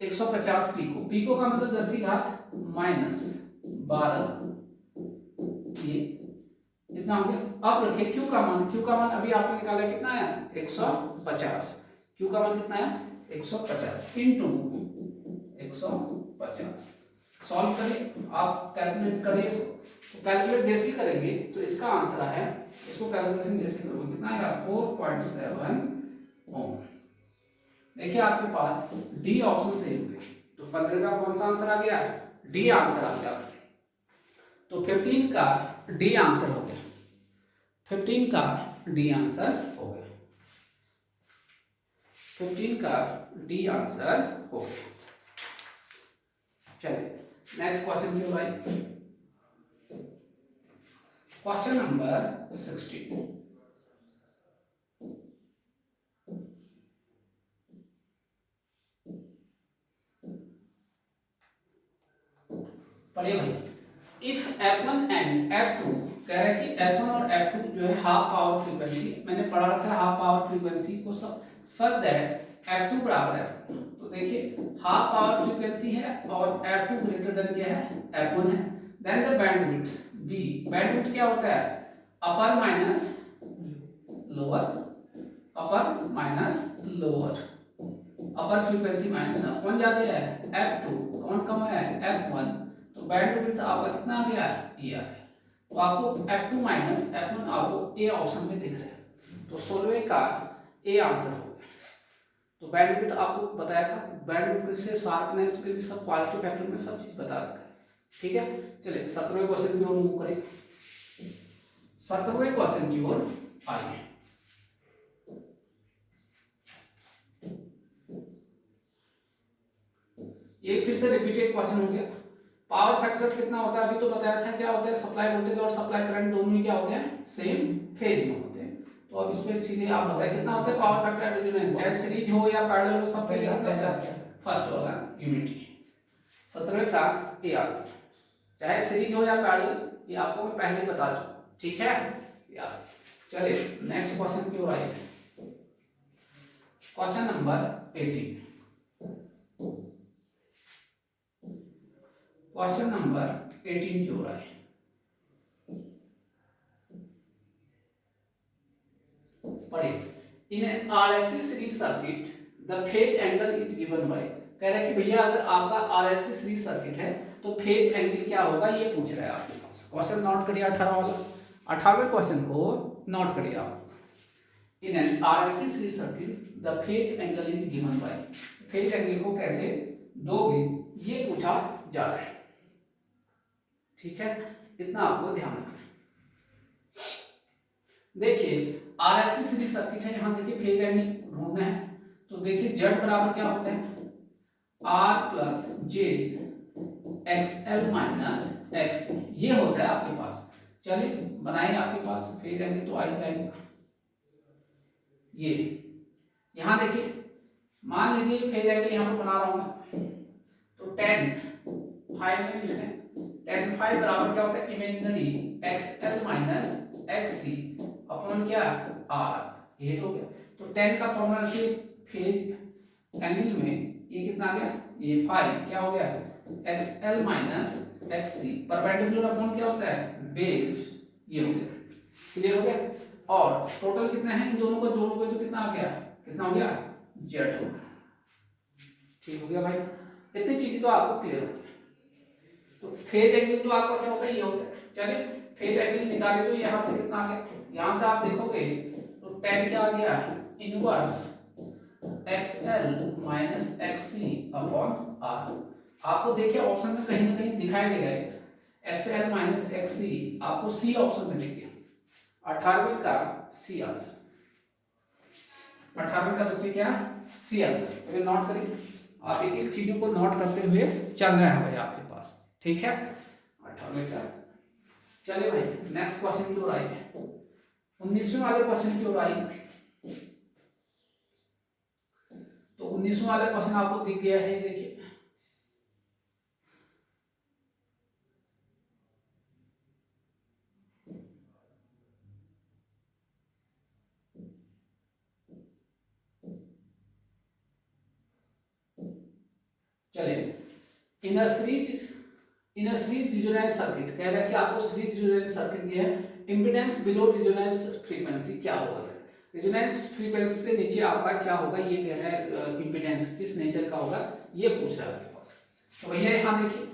150 पिको। पिको का मतलब 10 की घात -12, ये इतना हो गया। अब देखिए क्यू का मान, क्यू का मान अभी आपने निकाला कितना है? 150। क्यू का मान कितना है? 150 इंटू 150। सॉल्व करें, आप कैलकुलेट करें इसको। तो कैलकुलेट जैसे ही करेंगे तो इसका आंसर है, इसको कैलकुलेशन जैसे करोगे कितना आएगा? 4.7 ओम। देखिए आपके पास डी ऑप्शन सही हो गया, तो 15 का कौन सा आंसर आ गया? डी आंसर आ गया। तो 15 का डी आंसर हो गया, 15 का डी आंसर हो गया, 15 का डी आंसर हो गया। चलिए नेक्स्ट क्वेश्चन क्यों भाई? Question number 16। पढ़िए भाई। इफ F1 एंड F2, कह रहा है कि F1 और F2 जो है हाफ पावर फ्रीक्वेंसी, मैंने पढ़ा रखा है हाफ पावर फ्रीक्वेंसी को, सच दैट F2 बराबर है। तो देखिए हाफ पावर फ्रीक्वेंसी है और F2 ग्रेटर देन क्या है? F1 है। Then the bandwidth B, bandwidth क्या होता है? Upper minus lower, upper minus lower, upper frequency minus कौन ज्यादा है? F2, कौन कम है? F1। तो बैंडविड्थ आपका कितना आ गया? ये आ गया। तो आपको F2 माइनस F1 आपको ए ऑप्शन में दिख रहा है, तो 16 का ए आंसर हो गया। तो बैंडविड्थ आपको बताया था, बैंडविड्थ से शार्पनेस पे भी सब, क्वालिटी फैक्टर में सब चीज बता रखा है, ठीक है। चलिए 17वें क्वेश्चन की ओर मूव करें। 17वें क्वेश्चन की ओर आइए। एक फिर से रिपीटेड क्वेश्चन हो गया। पावर फैक्टर कितना होता है? अभी तो बताया था क्या होता है? सप्लाई वोल्टेज और सप्लाई करंट दोनों ही क्या होते हैं? सेम फेज में होते हैं। तो अब इसमें सीधे आप बताएं कितना होता है पावर फैक्टर रेजोनेंस, चाहे सीरीज हो या पैरेलल हो, सब पहले कितना होता है? फर्स्ट वाला यूनिटी। 17वें का ए आंसर, चाहे सीरीज हो या पैरेलल, ये आपको मैं पहले बता चुका, ठीक है। चलिए नेक्स्ट क्वेश्चन की ओर आइए। Question number 18। क्वेश्चन नंबर 18 की ओर आए। पढ़िए। In an RLC series circuit the phase angle is given by, कह रहा है कि भैया अगर आपका आरएलसी सीरीज सर्किट है तो फेज एंगल क्या होगा, ये पूछ रहा है आपके पास। क्वेश्चन नोट करिए 18 वाला, 18वें क्वेश्चन को नोट करिए आप। In an RLC series circuit the phase angle is given by, phase angle को कैसे दोगे ये पूछा जा रहा है, ठीक है। इतना आपको ध्यान रखना। देखिए RLC सीरीज सर्किट है, यहाँ देखिए फेज एंगल ढूंढना है, तो देखिए जेड बराबर क्या होता है R plus J X L minus X, ये होता है आपके पास। चलिए बनाएंगे, आपके पास फेज एंगल तो आ ही जाएगा। ये यहाँ देखिए मान लीजिए फेज एंगल यहाँ पर बना रहा हूँ मैं, तो tan फाइव में लिखें, tan फाइव बराबर क्या होता है imaginary X L minus X C upon क्या आर, ये तो हो गया। तो tan का फॉर्मूला रखिए फेज एंगल में, ये कितना आ गया ये फाइव, क्या हो गया एक्स एल माइनस एक्स सी, परपेंडिकुलर अपॉन क्या होता है बेस, ये हो गया। क्लियर हो गया। और टोटल कितना है इन दोनों को जोड़ोगे तो कितना आ गया, कितना हो गया जेड हो गया। ठीक हो गया भाई, इतनी चीजें तो आपको क्लियर हो गया। तो फेज एंगल तो आपका क्या होता है ये होता है। चलिए फेज एंगल निकाले तो यहाँ से कितना आ गया, यहाँ से आप देखोगे तो tan क्या आ गया inverse X L minus X C upon R. आपको देखिए ऑप्शन में कहीं ना कहीं दिखाई देगा X L minus X C, आपको सी ऑप्शन में देखिए 18वें का सी आंसर, 18वें का बच्चे क्या सी आंसर। पहले नोट करिए, आप एक एक चीजों को नोट करते हुए चलना है भाई आपके पास, ठीक है 18वें का। चलिए भाई नेक्स्ट क्वेश्चन की ओर आइए, 19वें वाले क्वेश्चन की ओर आइए। तो 19वें वाले क्वेश्चन आपको दिख गया है, देखिए चलिए इन अ सीरीज रेजोनेंस सर्किट कह रहा है कि आपको सीरीज रेजोनेंस सर्किट दिया है, इंपेडेंस बिलो रेजोनेंस फ्रीक्वेंसी क्या होगा, रेजोनेंस फ्रीक्वेंसी से नीचे आपका क्या होगा, ये कह रहा है इंपेडेंस किस नेचर का होगा, ये पूछ रहा है आपके पास। तो भैया यहाँ देखिए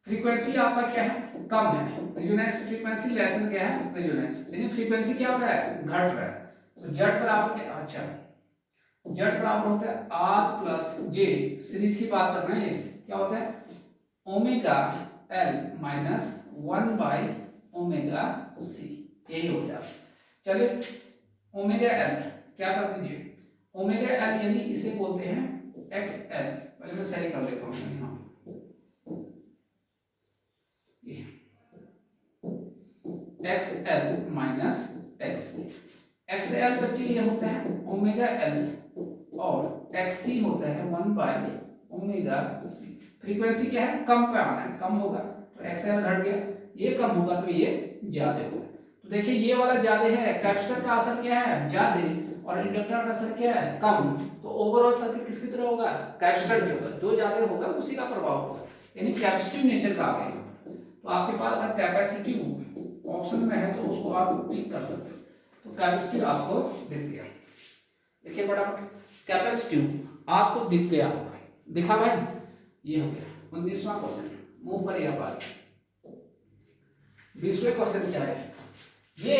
फ्रीक्वेंसी आपका क्या है कम है, रेजोनेंस फ्रीक्वेंसी लेस देन क्या है रेजोनेंस, यानी फ्रीक्वेंसी क्या हो रहा है घट रहा है। तो जेड बराबर क्या, अच्छा जेड बराबर होता है आर प्लस जे, सीरीज की बात कर रहे हैं, ये क्या होता है omega L minus 1 by omega C, यही होता है। चलिए ओमेगा एल क्या कर दीजिए, ओमेगा एल यानी इसे बोलते हैं एक्स एल, पहले मैं सही कर लेता हूँ यहाँ, x L minus x, x L बच्चे ये होता है ओमेगा एल और एक्स सी होता है 1 by ओमेगा सी। फ्रीक्वेंसी क्या है कम पे आना है, कम होगा तो एक्स एल घट गया, ये कम होगा तो ये ज्यादा होगा। तो देखिए ये वाला ज्यादा है, कैपेसिटर का असर क्या है ज्यादा और इंडक्टर का असर क्या है कम, तो ओवरऑल सर्किट किसकी तरह होगा कैपेसिटर की होगा, जो ज्यादा होगा उसी का प्रभाव होगा, यानी कैपेसिटिव नेचर का आ गया। तो आपके पास अगर कैपेसिटिव ऑप्शन में है तो उसको आप टिक कर सकते हो, तो कैपेसिटिव आपको दिख गया। देखिए फटाफट कैपेसिटिव आपको दिख गया होगा, दिखा भाई, ये हो गया 19वां क्वेश्चन। मूव करिए आप आगे, 20वें क्वेश्चन क्या है ये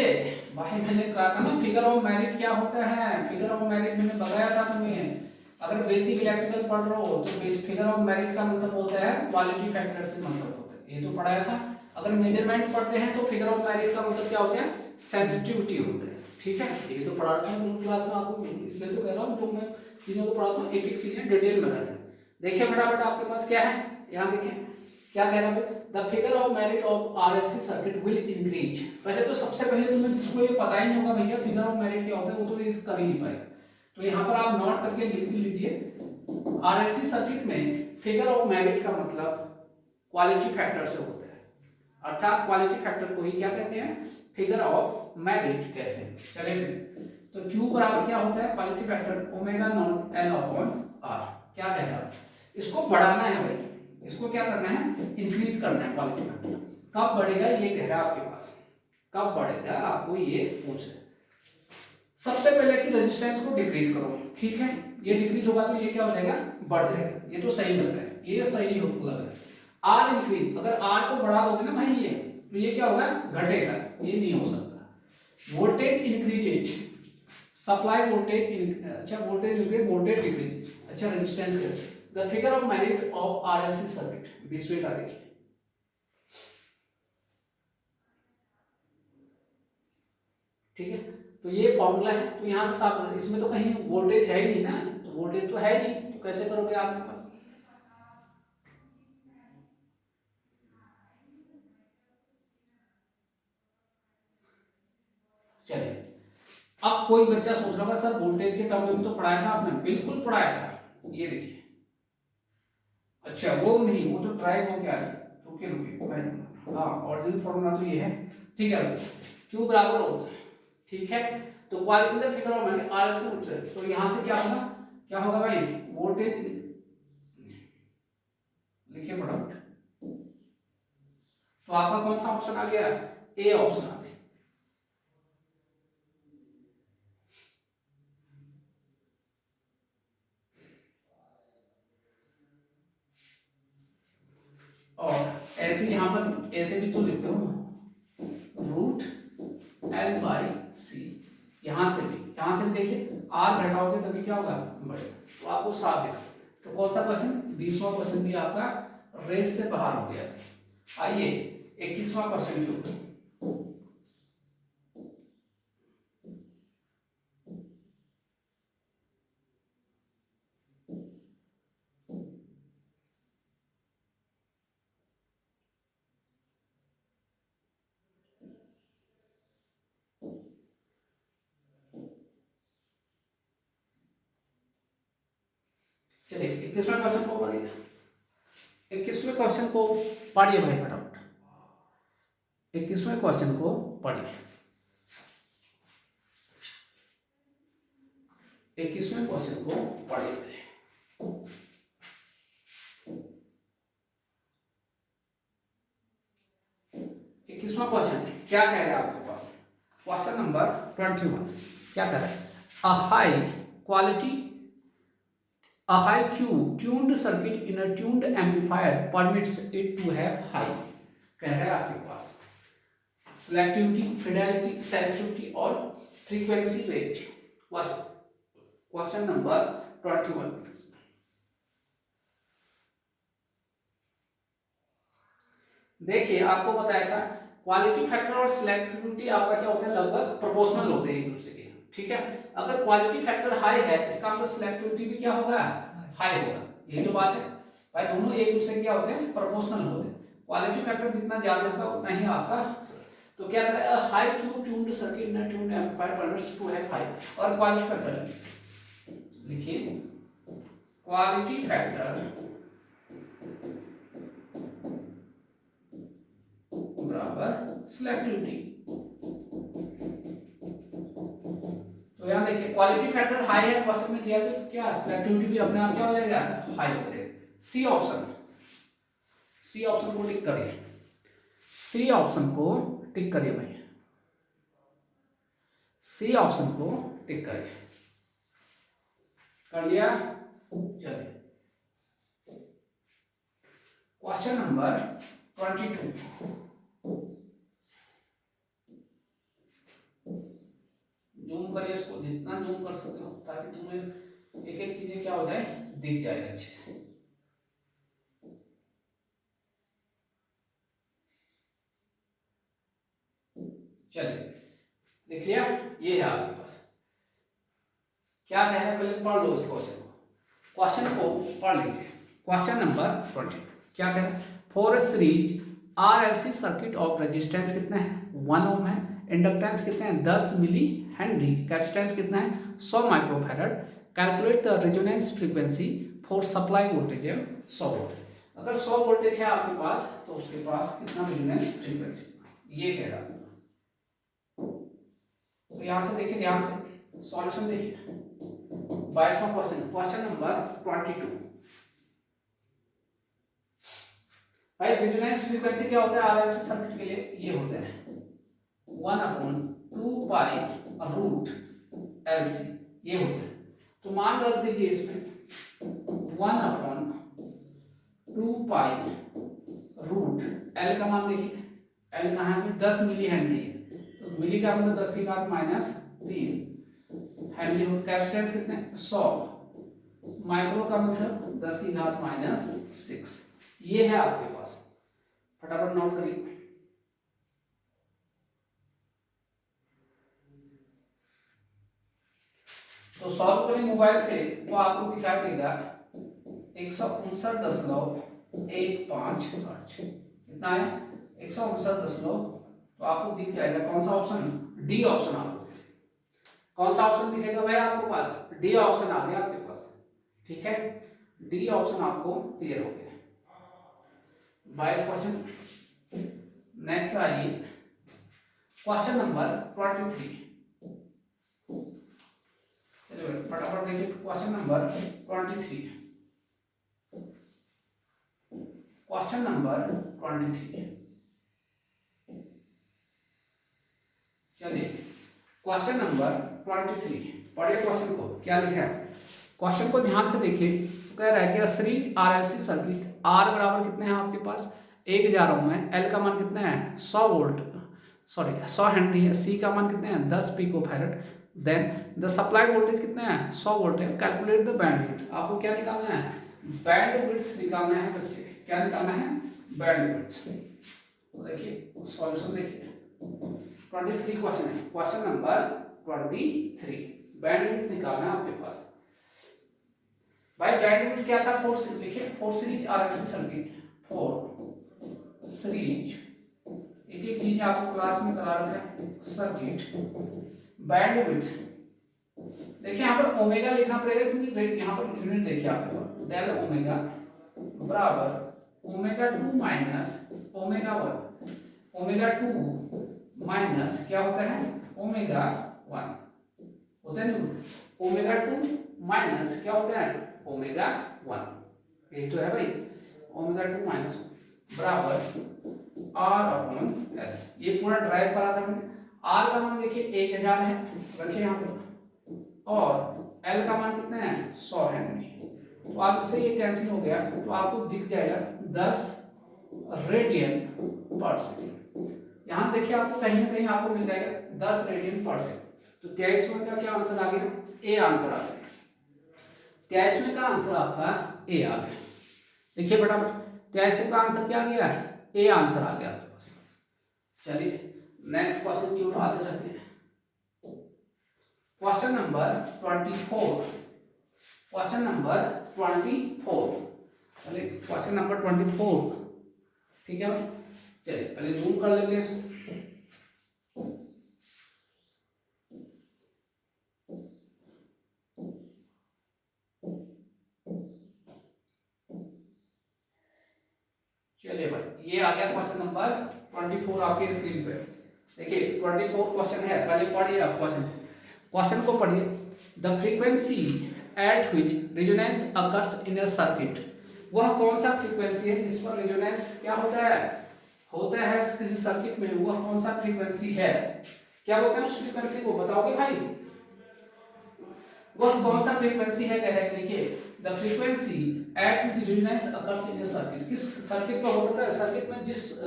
भाई, मैंने कहा था ना फिगर ऑफ मेरिट क्या होता है, फिगर ऑफ मेरिट मैंने बताया था तुम्हें, अगर बेसिक इलेक्ट्रिकल पढ़ रहे हो तो फिगर ऑफ मेरिट का मतलब होता है क्वालिटी फैक्टर से मतलब होता है, ये तो पढ़ाया था। अगर मेजरमेंट पढ़ते हैं तो फिगर ऑफ मेरिट का मतलब क्या होता है सेंसिटिविटी होता है, ठीक है ये तो पढ़ा रहा हूँ क्लास में आपको, इसलिए तो कह रहा हूँ जो मैं चीजों को पढ़ाता हूँ एक एक चीजें डिटेल में रहता है। देखिए फटाफट आपके पास क्या है, यहाँ देखिए क्या कह रहा है, the figure of merit of RLC circuit will increase. वैसे तो सबसे पहले तुम्हें जिसको ये पता ही नहीं होगा भैया फिगर ऑफ मेरिट क्या होता है वो तो ये कर ही नहीं पाएगा, तो यहाँ पर आप नोट करके लिख लीजिए आरएलसी सर्किट में फिगर ऑफ मेरिट का मतलब क्वालिटी फैक्टर से होता है, अर्थात क्वालिटी फैक्टर को ही क्या कहते हैं फिगर ऑफ मेरिट कहते हैं। चलिए फिर तो Q बराबर क्या होता है quality factor omega naught L upon R, क्या कह रहा है इसको बढ़ाना है भाई, इसको क्या करना है इंक्रीज करना है क्वालिटी फैक्टर, कब बढ़ेगा ये कह रहा है आपके पास, कब बढ़ेगा आपको ये पूछ रहे। सबसे पहले कि रेजिस्टेंस को डिक्रीज करो, ठीक है ये डिक्रीज होगा तो ये क्या हो जाएगा बढ़ जाएगा, ये तो सही लग रहा है, ये सही लग रहा है। आर इंक्रीज, अगर आर को बढ़ा दोगे ना भाई ये तो ये क्या होगा घटेगा, ये नहीं हो सकता। वोल्टेज इंक्रीजेज, सप्लाई वोल्टेज अच्छा वोल्टेज इंक्रीज वोल्टेज डिक्रीज, अच्छा resistance the figure of merit of RLC circuit 20वें का देखिए, ठीक है, तो ये फॉर्मूला है। तो यहाँ से साफ, इसमें तो कहीं वोल्टेज है ही नहीं ना, तो वोल्टेज तो है नहीं, तो कैसे करोगे आपके पास। चलिए, अब कोई बच्चा सोच रहा होगा सर वोल्टेज के टर्म में भी तो पढ़ाया था आपने, बिल्कुल पढ़ाया था, ये देखिए। अच्छा वो नहीं, वो तो ट्राई हो गया है, रुकिए रुकिए, हाँ ऑरिजिनल फॉर्मूला तो ये है, ठीक है। क्यू बराबर होता है, ठीक है। तो क्वालिटी फिगर और मैंने आर से उठ रहे, तो यहाँ से क्या होगा भाई, वोल्टेज लिखिए फटाफट। तो आपका कौन सा ऑप्शन आ गया, ए ऑप्शन आ गया। और ऐसे यहाँ पर ऐसे भी तो लिखते हो रूट एल बाई सी, यहाँ से भी देखिए आर घटाओगे तभी क्या होगा, बढ़ेगा। तो आपको साफ दिखा, तो कौन सा क्वेश्चन, 20वां क्वेश्चन भी आपका रेस से बाहर हो गया। आइए 21वां क्वेश्चन के ऊपर। चलिए 21वें क्वेश्चन को पढ़िए, 21वें क्वेश्चन को पढ़िए भाई फटाफट, 21वें क्वेश्चन को पढ़िए। 21वें क्वेश्चन को पढ़िए। इक्कीसवां क्वेश्चन क्या कह रहा है आपके पास, क्वेश्चन नंबर 21 क्या कह रहा है, a high quality A high Q tuned circuit in a tuned amplifier permits it to have high, कह रहा है आपके पास सिलेक्टिविटी, फिडेलिटी, सेंसिटिविटी और फ्रीक्वेंसी रेंज। Question number 21। देखिए आपको बताया था क्वालिटी फैक्टर और सिलेक्टिविटी आपका क्या होता है, लगभग प्रोपोर्शनल होते हैं एक दूसरे के, ठीक है। अगर क्वालिटी फैक्टर हाई है इसका मतलब सिलेक्टिविटी भी क्या होगा, हाई होगा, यही तो बात है भाई, दोनों एक दूसरे के क्या होते हैं, प्रोपोर्शनल होते हैं। क्वालिटी फैक्टर जितना ज्यादा होगा उतना ही आपका, तो क्या करेगा, हाई क्यू ट्यून्ड सर्किट ना tuned amplifier permits to have high, और क्वालिटी फैक्टर लिखिए, क्वालिटी फैक्टर बराबर सिलेक्टिविटी। तो यहाँ देखिए क्वालिटी फैक्टर हाई है, क्वेश्चन में दिया तो क्या सिलेक्टिविटी भी अपने आप क्या हो जाएगा, हाई हो जाएगा। सी ऑप्शन को टिक करिए, सी ऑप्शन को टिक करिए भाई, सी ऑप्शन को टिक करिए, कर लिया। चलिए क्वेश्चन नंबर 22, जूम करिए इसको, जितना जूम कर सकते हो ताकि तुम्हें एक एक चीजें क्या हो जाए, दिख जाए अच्छे से। चलिए देख लिया, ये है आपके पास, क्या कह रहा है पहले पढ़ लो इस क्वेश्चन को, क्वेश्चन को पढ़ लीजिए। क्वेश्चन नंबर 20 क्या कह रहा है, for series RLC circuit of resistance कितना है, 1 ओम है, इंडक्टेंस कितने हैं 10 मिली हेनरी, कैपेसिटेंस कितना है 100 microfarad, calculate the resonance frequency for supply voltage 100 volt. अगर 100 वोल्टेज है आपके पास तो उसके पास कितना रेजोनेंस फ्रीक्वेंसी, ये कह रहा है। तो यहां से देखिए, ध्यान से सॉल्यूशन देखिए, 22वां क्वेश्चन, क्वेश्चन नंबर 22। भाई रेजोनेंस फ्रीक्वेंसी क्या होता है आरएलसी सर्किट के लिए, ये होता है 1/2 पाई रूट एलसी, ये होता है। तो मान रख दीजिए इसमें 1/2 पाई रूट, एल का मान देखिए, एल कहाँ है 10 मिली हेनरी है, तो मिली का मतलब 10 की घात -3 हेनरी, कैपेसिटेंस कितने 100, माइक्रो का मतलब 10 की घात -6, ये है आपके पास, फटाफट नोट करिए। तो सॉल्व करें मोबाइल से तो आपको दिखाई देगा 159.15 हर्ट्ज। कितना है? 159 तो आपको दिख जाएगा कौन सा ऑप्शन? D option. आपको कौन सा ऑप्शन दिखेगा भाई आपको पास? डी ऑप्शन आ गया आपके पास। ठीक है, डी ऑप्शन आपको क्लियर हो गया। 22 क्वेश्चन। नेक्स्ट आइए क्वेश्चन नंबर 23। चलिए फटाफट देखिए क्वेश्चन नंबर 23। Question number 23। चलिए क्वेश्चन नंबर 23 पढ़िए। क्वेश्चन को क्या लिखा है? क्वेश्चन को ध्यान से देखिए। कह रहा है कि सीरीज आरएलसी सर्किट आर बराबर कितने हैं आपके पास? 1000 ओम है। एल का मान कितना है? 100 वोल्ट, सॉरी 100 हेनरी है। सी का मान कितने हैं? 10 picofarad. Then the supply voltage कितने हैं? 100 वोल्ट है। Calculate the bandwidth. आपको क्या निकालना है? बैंडविड्थ निकालना है बच्चे। क्या निकालना है? बैंडविड्थ। तो देखिए सॉल्यूशन देखिए 23 क्वेश्चन है। क्वेश्चन नंबर 23 बैंडविड्थ निकालना है आपके पास। भाई बैंडविड्थ क्या था? लिखिए four series RLC circuit. Four series, एक एक चीज आपको क्लास में करा रखा है। सर्किट बैंडविड्थ देखिए यहाँ पर ओमेगा लिखना पड़ेगा क्योंकि यहाँ पर यूनिट देखिए आपके पास डेल ओमेगा बराबर omega 2 minus omega 1। Omega 2 minus क्या होता है? ओमेगा 1 होता है ना। ओमेगा 2 माइनस क्या होता है? ओमेगा 1। यही तो है भाई। ओमेगा 2 माइनस बराबर आर अपॉन एल। ये पूरा ड्राइव करा था मैंने। आर का मान देखिए 1000 है, रखिए यहाँ पर। और एल का मान कितना है? 100 है। तो आप इससे ये कैंसिल हो गया तो आपको दिख जाएगा 10 रेडियन पर सेकेंड। यहाँ देखिए आपको कहीं ना कहीं आपको मिल जाएगा 10 रेडियन पर सेकेंड। तो 23वें का क्या आंसर आ गया? ए आंसर आ गया। 23वें का आंसर आपका ए आ गया। देखिए फटाफट 23वें का आंसर क्या आ गया? ए आंसर आ गया आपके पास। चलिए नेक्स्ट क्वेश्चन की ओर आते रहते हैं। Question number 24। Question number 24। चलिए क्वेश्चन नंबर 24। ठीक है भाई, चलिए पहले जूम कर लेते हैं इसको। चलिए भाई ये आ गया क्वेश्चन नंबर 24 आपके स्क्रीन पे। देखिए 24 क्वेश्चन है, पहले पढ़िए आप क्वेश्चन को पढ़िए। The frequency at which resonance occurs in a circuit. वह कौन सा फ्रीक्वेंसी है जिस पर रेजोनेंस क्या होता है किसी सर्किट में? वह कौन सा फ्रीक्वेंसी है? क्या बोलते हैं उस फ्रीक्वेंसी को? बताओगे भाई? वह कौन सा फ्रीक्वेंसी है कह रहे हैं। देखिए the frequency at which resonance occurs in a circuit. किस सर्किट का होता है? सर्किट में जिस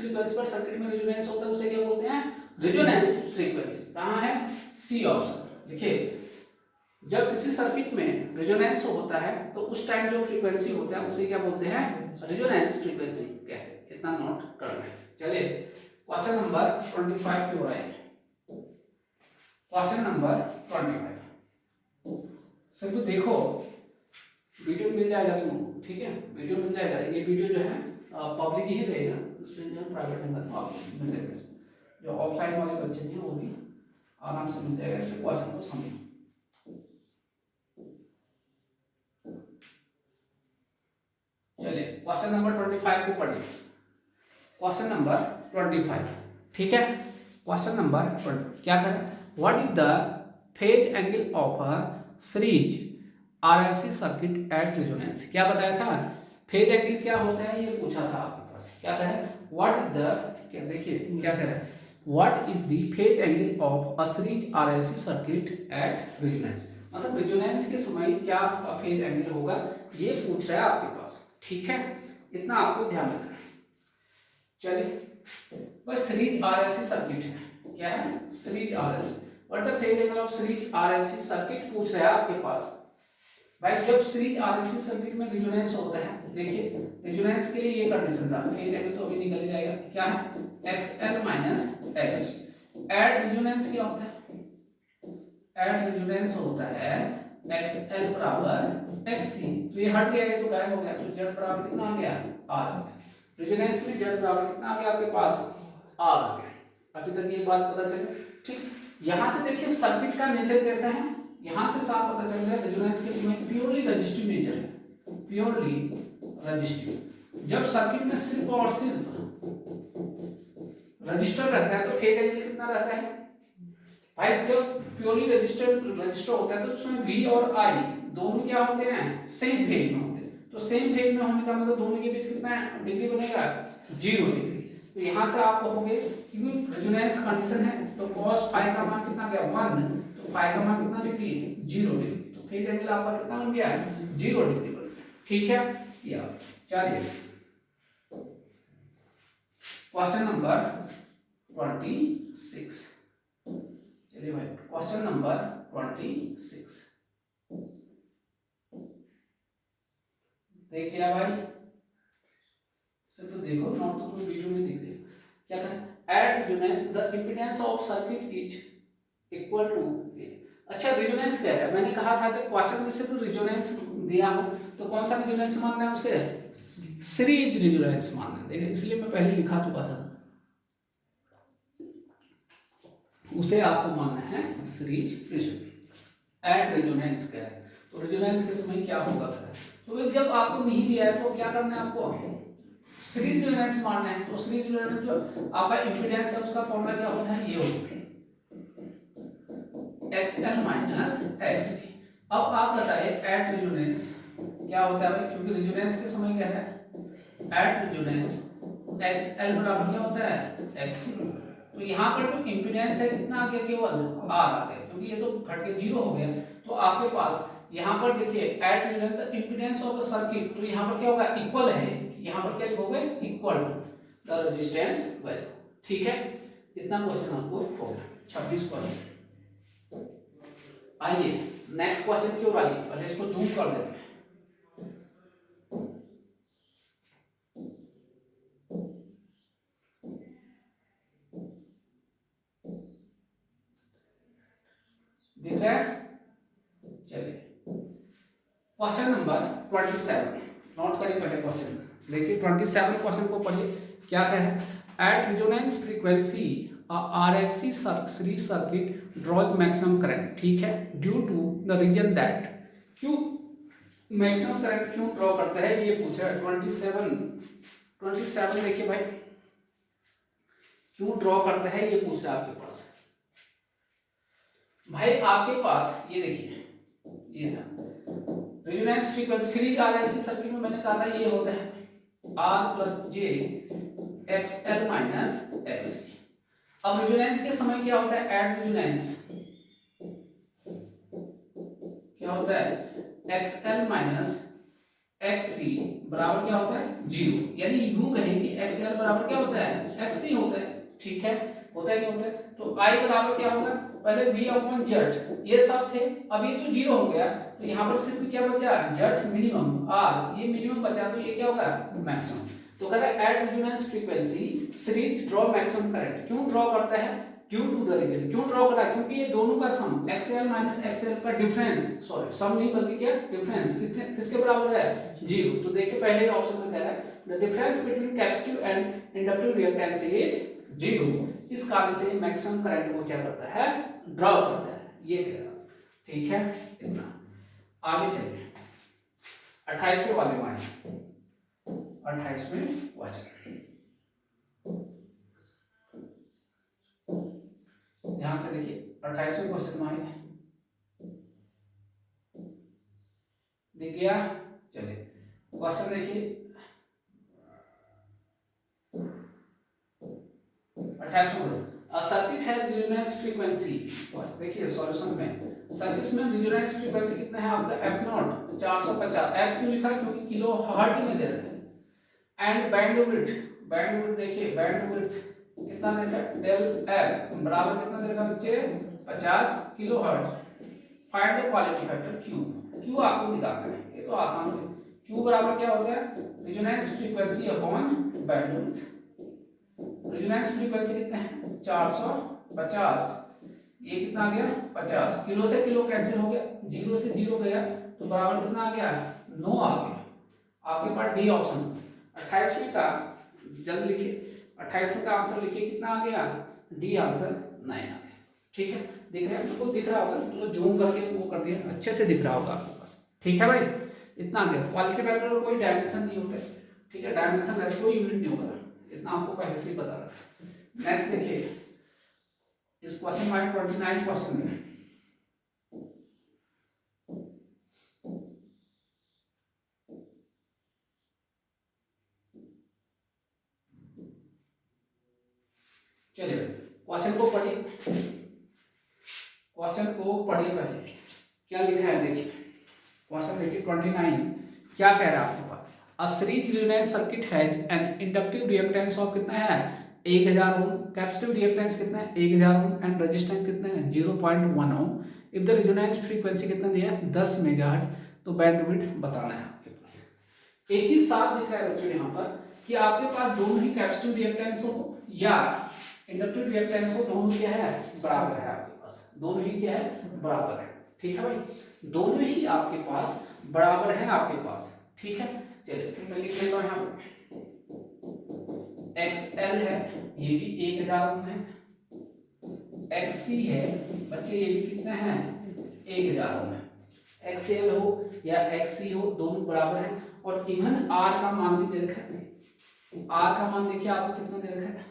फ्रीक्वेंसी पर सर्किट में रेजोनेंस होता है उसे क्या बोलते हैं? Resonance frequency. कहाँ है? C option. देखिए जब किसी सर्किट में रेजोनेंस होता है तो उस टाइम जो फ्रीक्वेंसी होता है उसे क्या बोलते हैं? रेजोनेंस फ्रीक्वेंसी कहते हैं। इतना नोट करना है। चलिए क्वेश्चन नंबर 25 की ओर आएंगे। क्वेश्चन नंबर 25 सर तो देखो वीडियो मिल जाएगा तुमको। ठीक है, वीडियो मिल जाएगा। ये वीडियो जो है पब्लिक ही रहेगा, इसमें जो है प्राइवेट होगा तो आपको मिल जाएगा। जो ऑफलाइन वाले बच्चे हैं वो भी आराम से मिल जाएगा। इसलिए क्वेश्चन को समझो। चलिए क्वेश्चन नंबर 25 को पढ़िए। Question number 25। ठीक है, क्वेश्चन नंबर 20 क्या करें? What is the phase angle of a series RLC circuit at resonance. क्या बताया था? फेज एंगल क्या होता है ये पूछा था आपके पास। क्या करें? व्हाट इज द, क्या देखिए क्या कह रहा है? What is the phase angle of a series RLC circuit at resonance. मतलब रेजोनेंस के समय क्या फेज एंगल होगा ये पूछ रहा है आपके पास। ठीक है, इतना आपको ध्यान रखना है। चलिए बस सीरीज आरएलसी सर्किट है। क्या है? Series RLC. What the phase angle of series RLC circuit पूछ रहा है आपके पास। भाई जब सीरीज आरएलसी सर्किट में रेजोनेंस होता है, देखिए रेजोनेंस के लिए ये कंडीशन था। फेज एंगल तो अभी निकल जाएगा। क्या है? XL - X। एट रेजोनेंस क्या होता है? एट रेजोनेंस होता है एक्स एल बराबर एक्स सी। तो ये हट गया, ये तो गायब हो गया, तो जेड बराबर कितना आ गया आर आ गया। रेजोनेंस में जेड बराबर कितना आ गया आपके पास आर आ गया। अभी तक ये बात पता चली ठीक। यहाँ से देखिए सर्किट का नेचर कैसा है, यहाँ से साफ पता चल रहा है रेजोनेंस के समय प्योरली रजिस्टिव नेचर है, प्योरली रजिस्टिव। जब सर्किट में सिर्फ और सिर्फ रजिस्टर रहता है तो फेज एंगल कितना रहता है भाई। जब प्योरली रजिस्टर होता है तो उसमें V और I दोनों क्या होते हैं सेम फेज में होते हैं। तो सेम फेज में होने का मतलब दोनों के बीच कितना डिग्री बनेगा 0 डिग्री। तो यहाँ से आप कहोगे क्योंकि रेजोनेंस कंडीशन है तो cos फाई का मान कितना गया 1, तो फाई का मान कितना डिग्री 0 डिग्री। तो फेज एंगल आपका कितना बन गया 0 डिग्री बन गया। ठीक है, या चलिए क्वेश्चन नंबर 26। चलिए भाई क्वेश्चन नंबर 26 देखिए भाई, सिर्फ देखो नोट तो कोई वीडियो में दिख जाएगा। क्या करें at resonance the impedance of circuit is equal to. अच्छा रेजोनेंस क्या है, मैंने कहा था जब क्वेश्चन में सिर्फ रेजोनेंस दिया हो तो कौन सा रेजोनेंस मानना है उसे सीरीज रेजोनेंस मानना है। देखिए इसलिए मैं पहले लिखा चुका था, उसे आपको मानना है सीरीज रेजोनेंस। एट रेजोनेंस क्या है तो रेजोनेंस के समय क्या होगा, तो जब आपको नहीं दिया है तो क्या करना है आपको सीरीज रेजोनेंस मानना है। तो सीरीज रेजोनेंस जो आपका इंपेडेंस है उसका फॉर्मूला क्या होता है, ये होता है XL माइनस XC। अब आप बताइए एट रेजोनेंस क्या होता है भाई, क्योंकि रेजोनेंस के समय क्या है एट रेजोनेंस XL बराबर क्या होता है XC। तो यहाँ पर जो इंपेडेंस है कितना आ गया केवल R आ गया, क्योंकि ये तो घट के 0 हो गया। तो आपके पास यहाँ पर देखिए eight resonance the impedance of a circuit, तो यहाँ पर क्या होगा इक्वल है, यहाँ पर क्या लिखोगे equal to the resistance value. ठीक है, इतना क्वेश्चन आपको होगा 26 क्वेश्चन। आइए नेक्स्ट क्वेश्चन की ओर आइए, पहले इसको जूम कर देते हैं। दिख रहा है, चलिए क्वेश्चन नंबर 27 नोट करिए पहले क्वेश्चन। देखिए 27 क्वेश्चन को पढ़िए क्या कहे, at resonance frequency RLC series circuit draws maximum current. ठीक है, due to the reason that, क्यों मैक्सिमम करंट क्यों ड्रॉ करता है ये पूछा है। 27 देखिए भाई क्यों ड्रॉ करता है ये पूछा आपके पास। भाई आपके पास ये देखिए ये था resonance frequency series RLC circuit में मैंने कहा था ये होता है R प्लस जे XL माइनस XC। अब रेजोनेंस के समय क्या होता है एट रेजोनेंस क्या होता है XL माइनस XC बराबर क्या होता है 0, यानी यूं कहें कि XL बराबर क्या होता है XC होता है। ठीक है, होता है नहीं होता है, तो I बराबर क्या होगा पहले V अपॉन Z ये सब थे, अब ये तो 0 हो गया तो यहाँ पर सिर्फ क्या बचा Z मिनिमम R, ये मिनिमम बचा तो ये क्या होगा मैक्सिमम। तो कहता है eight resonance frequency series draw maximum current, क्यों ड्रॉ करता है ड्यू टू द रीजन। क्यों ड्रॉ करा, क्योंकि ये दोनों का सम XL माइनस XL का डिफरेंस, सॉरी सम नहीं बल्कि क्या डिफरेंस किसके बराबर है 0। तो देखिए पहले ऑप्शन में कह रहा है the difference between capacitive and inductive reactance is 0। इस कारण से मैक्सिमम करंट को क्या करता है ड्रॉ करता है, ये कह रहा। ठीक है, इतना आगे चलिए 28वें वाले में 28वें क्वेश्चन ध्यान से देखिए। 28वें क्वेश्चन में आए दिख गया, चलिए क्वेश्चन देखिए 28वां सर्किट है रेजोनेंस फ्रीक्वेंसी। देखिए सॉल्यूशन में सर्किट में रेजोनेंस फ्रीक्वेंसी कितना है आपका f0 450। f क्यों लिखा क्योंकि किलो हर्ट्ज में दे रखा है। एंड बैंडविड्थ देखिए बैंडविड्थ कितना दे रखा है डेल f बराबर कितना दे रखा है बच्चे 50 kilo hertz. Find the quality factor q आपको निकालना है, ये तो आसान है। q बराबर क्या होता है resonance frequency upon bandwidth. Resonance frequency कितना है 450, ये कितना आ गया 50, किलो से किलो कैंसिल हो गया, 0 से 0 गया तो बराबर कितना आ गया 9 आ गया। आपके पास डी ऑप्शन। 28वें का जल्द लिखिए, 28वें का आंसर लिखिए, कितना आ गया डी आंसर 9 आ गया। ठीक है, दिख रहा है, बिल्कुल दिख रहा होगा, तो जूम करके वो कर दिया, अच्छे से दिख रहा होगा आपके पास। ठीक है भाई, इतना आ गया। क्वालिटी फैक्टर का कोई डायमेंशन नहीं होता, ठीक है, डायमेंशन ऐसे कोई यूनिट नहीं होगा, इतना आपको पहले से ही पता है। नेक्स्ट देखिए, इस क्वेश्चन में 29 क्वेश्चन में चलिए क्वेश्चन को पढ़िए, क्वेश्चन को पढ़िए पहले क्या लिखा है देखिए। क्वेश्चन देखिए 29 क्या कह रहा है आपके पास, a series resonance circuit has an inductive reactance of कितना है 1000 ओम, कैपेसिटिव रिएक्टेंस कितना है 1000 ओम एंड रेजिस्टेंस कितना है 0.1 ओम। इफ द रेजोनेंस फ्रीक्वेंसी कितना दिया है 10 मेगाहर्ट्ज, तो बैंडविड्थ बताना है आपके पास। एक चीज साफ दिख रहा है बच्चों यहाँ पर कि आपके पास दोनों ही कैपेसिटिव रिएक्टेंस हो या इंडक्टिव रिएक्टेंस हो, दोनों क्या है बराबर है आपके पास, दोनों ही क्या है बराबर है। ठीक है भाई, दोनों ही आपके पास बराबर है आपके पास। ठीक है, चलिए फिर मैं लिख लेता हूँ यहाँ पर XL है, ये भी 1000 ओम है, XC है बच्चे, ये भी कितना है 1000 ओम है। XL हो या XC हो, दोनों बराबर है। और इवन R का मान भी दे रखा है, R का मान देखिए आपको कितना दे रखा है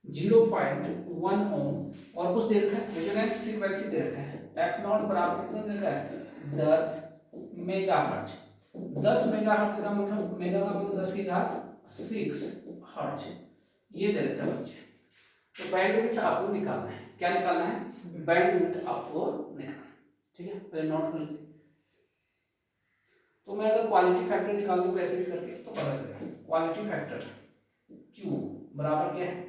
0.1 ओम, और कुछ दे रखा है रेजोनेंस फ्रीक्वेंसी दे रखा है F नॉट बराबर कितना दे रखा है 10 मेगाहर्ट्ज। 10 मेगाहर्ट्ज का मतलब मेगा का मतलब 10 की घात 6 हर्ट्ज, ये दे रखा है बच्चे। तो बैंडविड्थ आपको निकालना है, क्या निकालना है बैंडविड्थ आपको निकालना है। ठीक है, पहले नोट कर लीजिए। तो मैं अगर क्वालिटी फैक्टर निकाल लूँ कैसे भी करके तो पता चलेगा। क्वालिटी फैक्टर Q बराबर क्या है,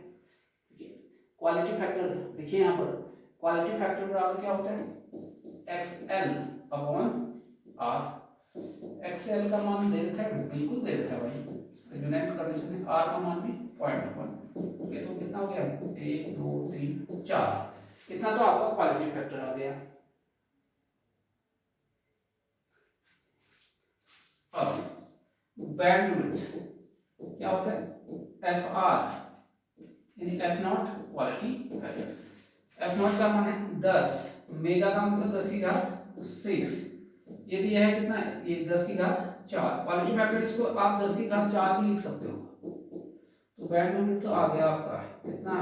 क्वालिटी फैक्टर देखिए यहाँ पर, क्वालिटी फैक्टर बराबर क्या होता है XL अपॉन R। XL का मान दे रखा है, बिल्कुल दे रखा है भाई, रेजोनेंस कंडीशन में R का मान भी 0.1, ये तो कितना हो गया 1 2 3 4, इतना तो आपका क्वालिटी फैक्टर आ गया। अब बैंडविड्थ क्या होता है FR यानी F not quality factor. F not का मान है 10, मेगा का मतलब 10 की घात 6, ये दिया है कितना ये 10 की घात 4। क्वालिटी फैक्टर इसको आप 10 की घात 4 भी लिख सकते हो। तो बैंडविड्थ तो आ गया आपका कितना,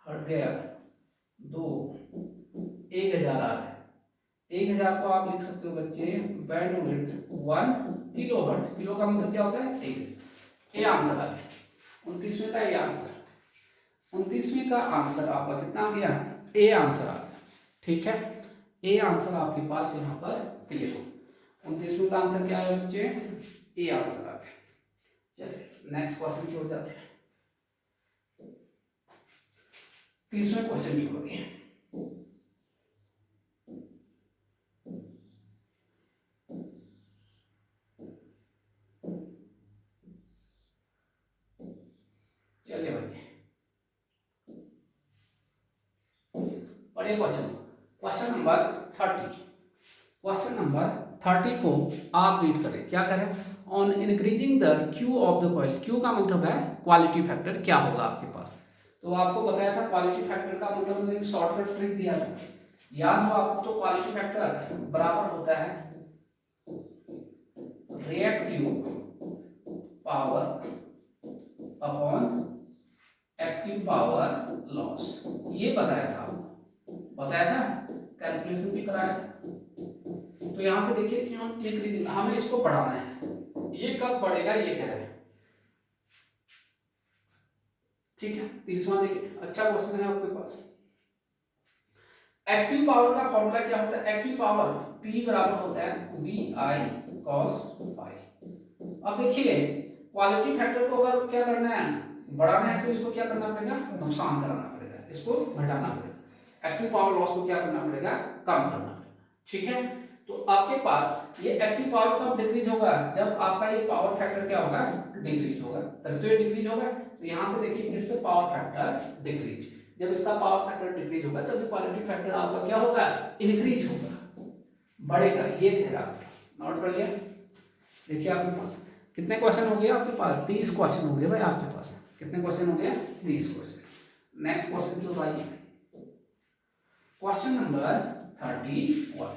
हट गया 2, 1000 आ रहा है, 1000 को आप लिख सकते हो बच्चे बैंडविड्थ 1 किलोहर्ट्ज, किलो का मतलब क्या होता है 1000। ये आंसर आ गया 29वें का, ये आंसर 29वें का आंसर आपका कितना आ गया ए आंसर आ गया। ठीक है, ए आंसर आपके पास यहाँ पर क्लियर हो। 29वें का आंसर क्या है बच्चे ए आंसर आ गया। चलिए नेक्स्ट क्वेश्चन की ओर जाते हैं। 30वें क्वेश्चन की ओर। चलिए भाई पढ़िए क्वेश्चन नंबर 30। क्वेश्चन नंबर 30 को आप रीड करें, क्या करें, on increasing the Q of the coil. Q का मतलब है क्वालिटी फैक्टर, क्या होगा आपके पास, तो आपको बताया था क्वालिटी फैक्टर का मतलब मैंने शॉर्टकट ट्रिक दिया था, याद हो आपको। तो क्वालिटी फैक्टर बराबर होता है reactive power upon active power loss, ये बताया था आपको, बताया था, कैलकुलेशन भी कराया था। तो यहां से देखिए इंक्रीजिंग, हमें इसको बढ़ाना है, ये कब बढ़ेगा ये कह रहे हैं। ठीक है, 30वां देखिए, अच्छा क्वेश्चन है आपके पास। एक्टिव पावर का फॉर्मूला क्या होता है, एक्टिव पावर P बराबर होता है VI cos phi। अब देखिए क्वालिटी फैक्टर को अगर क्या करना है बढ़ाना है, तो इसको क्या करना पड़ेगा नुकसान कराना पड़ेगा, इसको घटाना पड़ेगा। एक्टिव पावर लॉस को क्या करना पड़ेगा कम करना पड़ेगा। ठीक है, तो आपके पास ये एक्टिव पावर कब डिक्रीज होगा, जब आपका ये पावर फैक्टर क्या होगा डिक्रीज होगा, तब तो ये डिक्रीज होगा। तो यहां से देखिए फिर से पावर फैक्टर डिक्रीज, जब इसका पावर फैक्टर डिक्रीज होगा तभी क्वालिटी फैक्टर आपका क्या होगा, इंक्रीज होगा, बढ़ेगा। ये कह रहा है, नोट कर लिया। देखिए आपके पास कितने क्वेश्चन हो गए आपके पास, 30 क्वेश्चन हो गए भाई आपके पास। कितने क्वेश्चन हो गए, 30 क्वेश्चन। नेक्स्ट क्वेश्चन की ओर आइए, question number 31।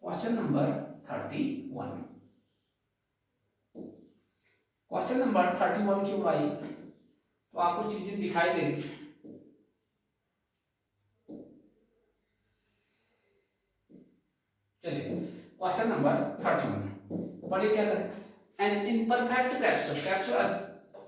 Question number 31, question number 31 की ओर आइए तो आपको चीजें दिखाई देंगी। चलिए क्वेश्चन नंबर 31 पढ़िए, क्या करें। An imperfect capsule, capsule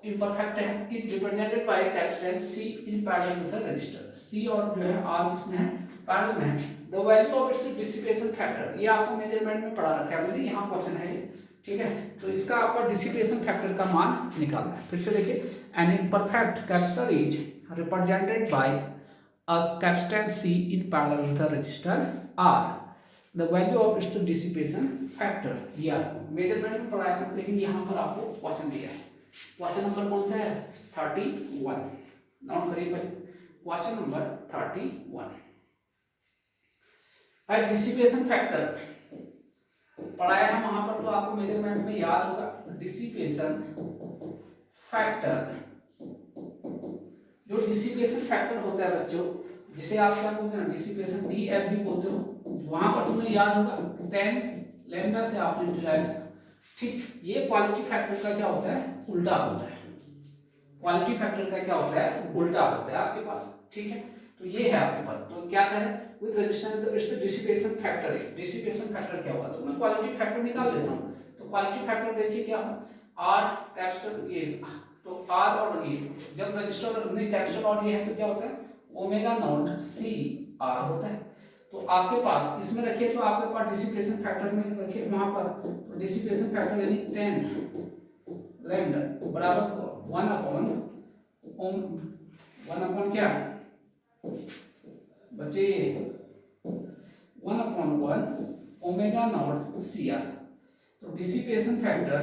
imperfect है, is represented by capacitance C in parallel with the resistor. C और जो है R किसमें है, पैरेलल में है। The value of its dissipation factor, ये आपको मेजरमेंट में पढ़ा रखा है मैंने, यहाँ क्वेश्चन है, ठीक है। तो इसका आपका डिसिपेशन फैक्टर का मान निकालना है। फिर से देखिए, an imperfect capacitor is represented by a capacitance C in parallel with the resistor R। The value of its dissipation factor, ये आपको मेजरमेंट में पढ़ाया था, लेकिन यहाँ पर आपको क्वेश्चन दिया है। क्वेश्चन नंबर कौन सा है, 31। नोट करिए पहले, क्वेश्चन नंबर 31 है। डिसिपेशन फैक्टर पढ़ाया है वहां पर, तो आपको मेजरमेंट में याद होगा। डिसिपेशन फैक्टर, जो डिसिपेशन फैक्टर होता है बच्चों, जिसे आप क्या बोलते हैं, डिसिपेशन DF भी बोलते हो, वहां पर तुम्हें याद होगा 10 लैम्डा से आपने डिराइव, ठीक। ये क्वालिटी फैक्टर का क्या होता है, उल्टा होता है। क्वालिटी फैक्टर का क्या होता है, उल्टा होता है आपके पास, ठीक है। तो ये है आपके पास, तो क्या करें, with resistance it's dissipation factor है। डिसिपेशन फैक्टर क्या होगा, तो मैं क्वालिटी फैक्टर निकाल लेता हूं। तो क्वालिटी फैक्टर देखिए क्या होगा, R कैपेसिटर, ये तो R और ये जब रजिस्टर नहीं कैपेसिटर और ये है तो क्या होता है, ओमेगा नॉट C R होता है। तो आपके पास इसमें रखिए, तो आपके पास डिसिपेशन फैक्टर में रखिए वहां पर, तो डिसिपेशन फैक्टर यानी 10 लैम्डा बराबर 1 अपॉन क्या बच्चे, 1/1 ओमेगा नॉट CR। तो डिसिपेशन फैक्टर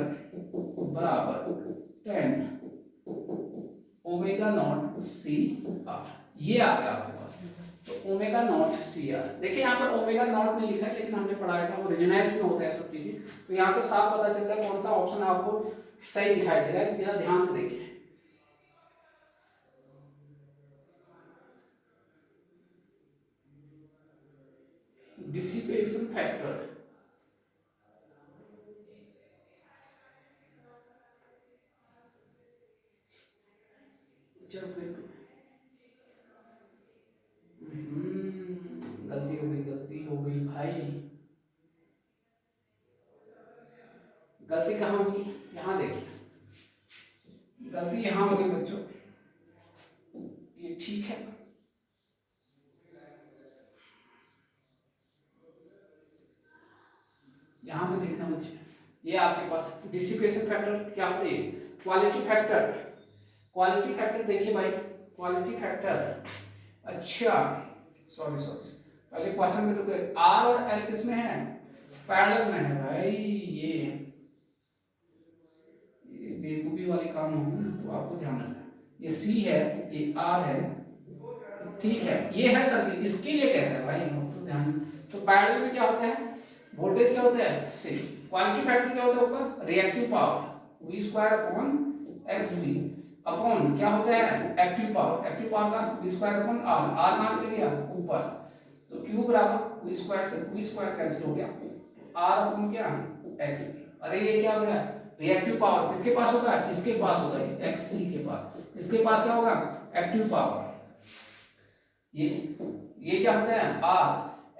बराबर 10 ओमेगा नॉट CR, ये आ गया आपके पास। तो ओमेगा नॉट CR, देखिए यहाँ पर ओमेगा नॉट नहीं लिखा है, लेकिन हमने पढ़ाया था वो रेजोनेंस में होता है सब चीजें। तो यहाँ से साफ पता चलता है कौन सा ऑप्शन आपको सही दिखाई दे रहा है, जरा ध्यान से देखिए। डिसिपेशन फैक्टर गलती हो गई भाई, गलती कहाँ हुई, यहाँ देखिए, गलती यहाँ हो गई बच्चों, ये ठीक है। यहाँ पे देखना बच्चे, ये आपके पास डिसिपेशन फैक्टर क्या होता है, क्वालिटी फैक्टर। क्वालिटी फैक्टर देखिए भाई, क्वालिटी फैक्टर, अच्छा सॉरी पहले क्वेश्चन में तो R और L किस में है, पैरेलल में है भाई। ये बेवकूफी वाली काम होगी, तो आपको ध्यान रखना, ये C है, ये R है, ठीक है। ये है सर्किट, इसके लिए कह रहे हैं भाई हम, तो ध्यान। तो पैरेलल में क्या होता है, वोल्टेज क्या होता है C। क्वालिटी फैक्टर क्या होता है ऊपर, रिएक्टिव पावर V²/XC अपॉन क्या होता है, एक्टिव पावर। एक्टिव पावर का V²/R, R कहाँ चले गया ऊपर, तो Q बराबर V² से V² कैंसिल हो गया, R अपॉन क्या X। अरे ये क्या हो गया, रिएक्टिव पावर किसके पास होगा, इसके पास होगा, XC के पास। इसके पास क्या होगा, एक्टिव पावर। ये क्या होता है R।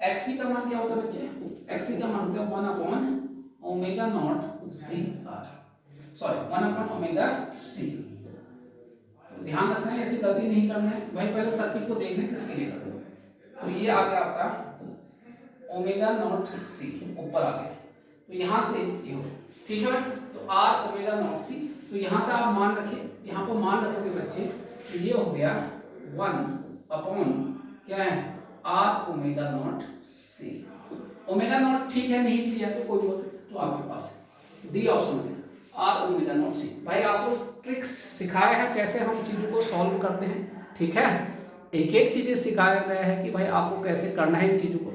XC का मान क्या होता है बच्चे, XC का मान होता है 1/ओमेगा नॉट CR, सॉरी 1/ओमेगा C। तो ध्यान रखना है, ऐसी गलती नहीं करना है भाई, पहले सर्किट को देखना है किसके लिए करना है। तो ये आ गया आपका ओमेगा नॉट C, ऊपर आ गया, तो यहाँ से ये हो, ठीक है। तो R ओमेगा नॉट C, तो यहाँ से आप मान रखिए, यहाँ पर मान रखोगे बच्चे, तो ये हो गया 1 क्या है R omega naught C। Omega naught ठीक है, नहीं दिया तो कोई बात, तो आपके पास डी ऑप्शन है R ओमेगा नॉट C। भाई आपको ट्रिक्स सिखाया है कैसे हम चीजों को सॉल्व करते हैं, ठीक है, एक एक चीज़ें सिखाया गया है कि भाई आपको कैसे करना है इन चीज़ों को,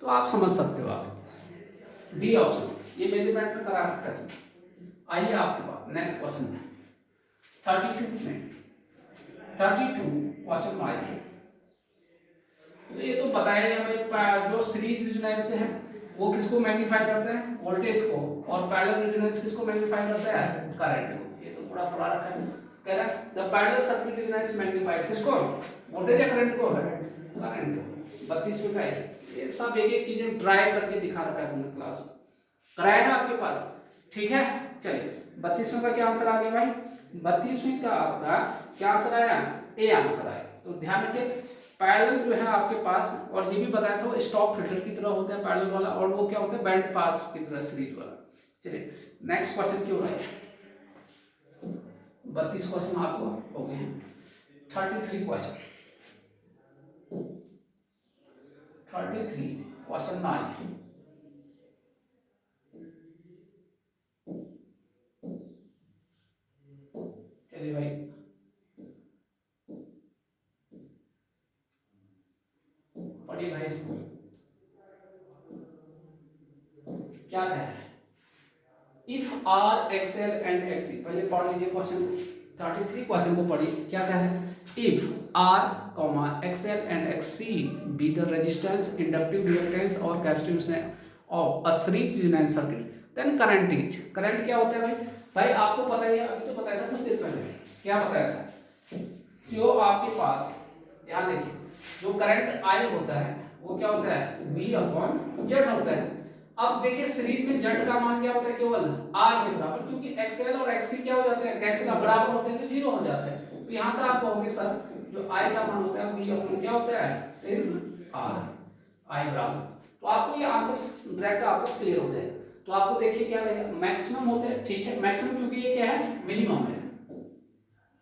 तो आप समझ सकते हो। आपके पास डी ऑप्शन ये मेजरमेंट में करा रखा है। आइए आपके पास नेक्स्ट क्वेश्चन में 32 में 32 क्वेश्चन में आइए। तो ये तो बताया हमें जो सीरीज रेजोनेंस है वो किसको मैग्नीफाई करता है, वोल्टेज को, और पैरेलल रेजोनेंस किसको मैग्नीफाई करता है, करंट को। ये तो पूरा पढ़ा रखा है। कह रहा है the parallel circuit resonance magnifies किसको, वोल्टेज या करंट को, करंट को। 32 में का ये सब एक एक चीजें ड्राइव करके दिखा रखा है तुमने क्लास में, कराया है आपके पास, ठीक है। चलिए 32वें का क्या आंसर आ गया भाई, 32वें का आपका क्या आंसर आया, ए आंसर आया। तो ध्यान रखिए पैरेलल जो है आपके पास, और ये भी बताया था वो स्टॉप फिल्टर की तरह होता है पैरेलल वाला, और वो क्या होता है बैंड पास की तरह सीरीज वाला। चलिए नेक्स्ट क्वेश्चन क्यों है, 32 क्वेश्चन आपको हो गए हैं। 33 क्वेश्चन 33 क्वेश्चन में आइए। चलिए भाई पढ़िए भाई इसको क्या कह रहा है। If R X L and X C, पहले पढ़ लीजिए क्वेश्चन 33 क्वेश्चन को पढ़िए क्या कह रहा है। If R comma XL and XC be the resistance, inductive reactance और capacitance of a series resonance circuit, then current is, current क्या होता है भाई, भाई आपको पता ही है, अभी तो बताया था कुछ देर पहले, क्या बताया था, जो आपके पास ध्यान देखिए जो करंट आई होता है वो क्या होता है, V अपॉन जेड होता है। अब देखिए सीरीज में जेड का मान क्या होता है, केवल आर के बराबर, क्योंकि एक्सएल और एक्सी क्या हो जाते हैं, कैंसिल बराबर होते हैं तो जीरो हो जाते हैं। तो यहाँ से आप कहोगे सर जो आई का मान होता है V अपॉन क्या होता है, सिर्फ आर, आई बराबर। तो आपको ये आंसर डायरेक्ट आपको क्लियर हो जाएगा। तो आपको देखिए क्या रहेगा, मैक्सिमम होते हैं, ठीक है, मैक्सिमम क्योंकि ये क्या है, मिनिमम है,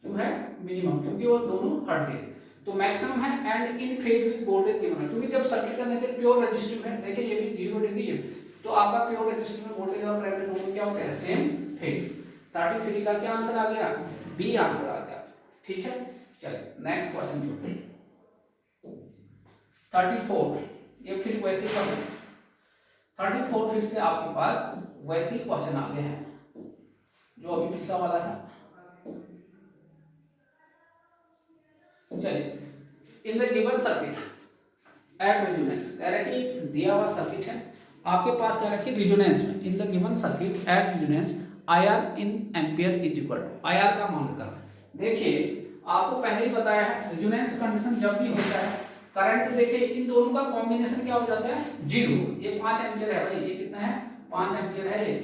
क्यों है मिनिमम, क्योंकि वो दोनों हट गए, तो मैक्सिमम है and in phase with voltage given है, क्योंकि जब सर्किट का नेचर प्योर रेजिस्टिव है, देखिए ये भी 0 डिग्री है, तो आपका प्योर रेजिस्टिव में वोल्टेज और करंट दोनों क्या होते हैं, सेम फेज। 33 का क्या आंसर आ गया, बी आंसर आ गया, ठीक है। चलिए नेक्स्ट क्वेश्चन जो 34, ये फिर वैसे क्वेश्चन 34 फिर से आपके पास वैसे ही क्वेश्चन आ गए हैं जो अभी पिछला वाला था। चलिए इन the given circuit at resonance, कह रहा है कि दिया हुआ सर्किट है आपके पास, कह रहा है कि रेजोनेंस में in the given circuit at resonance IR in ampere is equal to, IR का मान करना है। देखिए आपको पहले ही बताया है रेजोनेंस कंडीशन जब भी होता है करंट, देखिए इन दोनों का कॉम्बिनेशन क्या हो जाता है, जीरो। ये 5 एम्पियर है भाई, ये कितना है 5 एम्पियर है ये,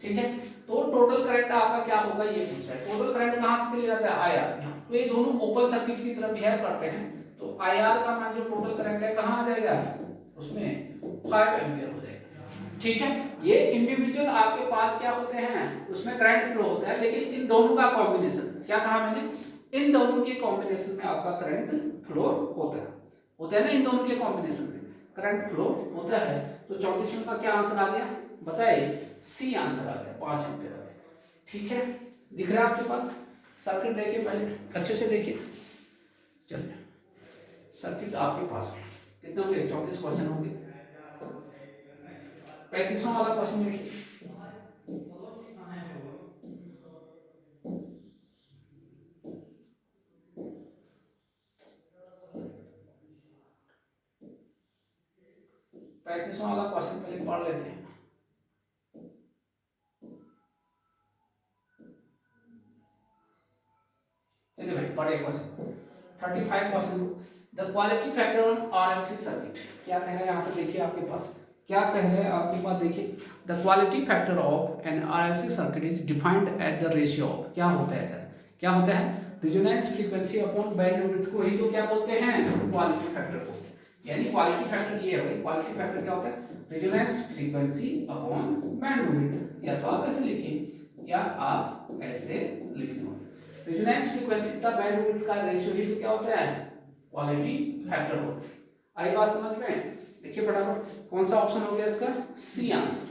ठीक है। तो टोटल करंट आपका क्या होगा ये पूछा है, टोटल करंट कहां से चले जाता है, आईआर। तो ये दोनों ओपन सर्किट की तरह बिहेव करते हैं, तो आईआर का मान जो टोटल करंट है कहां आ जाएगा, उसमें 5 एम्पियर हो जाएगा, ठीक है। ये इंडिविजुअल आपके पास क्या होते हैं, उसमें करंट फ्लो होता है, लेकिन इन दोनों का कॉम्बिनेशन, क्या कहा मैंने, इन दोनों के कॉम्बिनेशन में आपका करंट फ्लो होता है ना, इन दोनों के कॉम्बिनेशन में करंट फ्लो होता है। तो 34 का क्या आंसर आ गया बताइए, सी आंसर आ गया, 5 एम्पियर आ गया, ठीक है। दिख रहा है आपके पास सर्किट, देखिए पहले अच्छे से देखिए। चलिए सर्किट आपके पास कितने होंगे, 34 क्वेश्चन होंगे। 35वां वाला क्वेश्चन देखिए, वाला क्वेश्चन पहले पढ़ लेते हैं। चलिए भाई पढ़े question 35%। The quality factor on RLC circuit, क्या कह रहे हैं यहाँ से देखिए आपके पास, क्या कह रहे हैं आपके पास देखिए, the quality factor of an RLC circuit is defined at the ratio of, क्या होता है, क्या होता है, रेजोनेंस फ्रीक्वेंसी अपॉन बैंडविड्थ को ही तो क्या बोलते हैं, क्वालिटी फैक्टर को। यानी क्वालिटी फैक्टर ये है भाई, क्वालिटी फैक्टर क्या होता है, रेजोनेंस फ्रीक्वेंसी अपॉन बैंडविड्थ, या तो आप ऐसे लिखिए या आप ऐसे लिख लो, रेजोनेंस फ्रीक्वेंसी का बैंडविड्थ का रेशियो ही तो क्या होता है, क्वालिटी फैक्टर होता है। आई बात समझ में, देखिए फटाफट कौन सा ऑप्शन हो गया इसका, सी आंसर।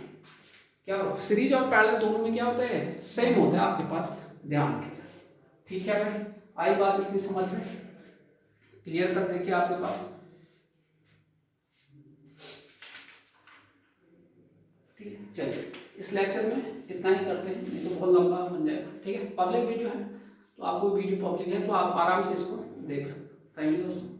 क्या सीरीज और पैरेलल दोनों में क्या होता है, सेम होता है आपके पास, ध्यान रखिएगा, ठीक है भाई। आई बात इतनी समझ में? क्लियर कर देखिए आपके पास। ठीक है, चलिए इस लेक्चर में इतना ही करते हैं, नहीं तो बहुत लंबा बन जाएगा। ठीक है, पब्लिक वीडियो है तो आपको वीडियो पब्लिक है तो आप आराम से इसको देख सकते हो। थैंक यू दोस्तों।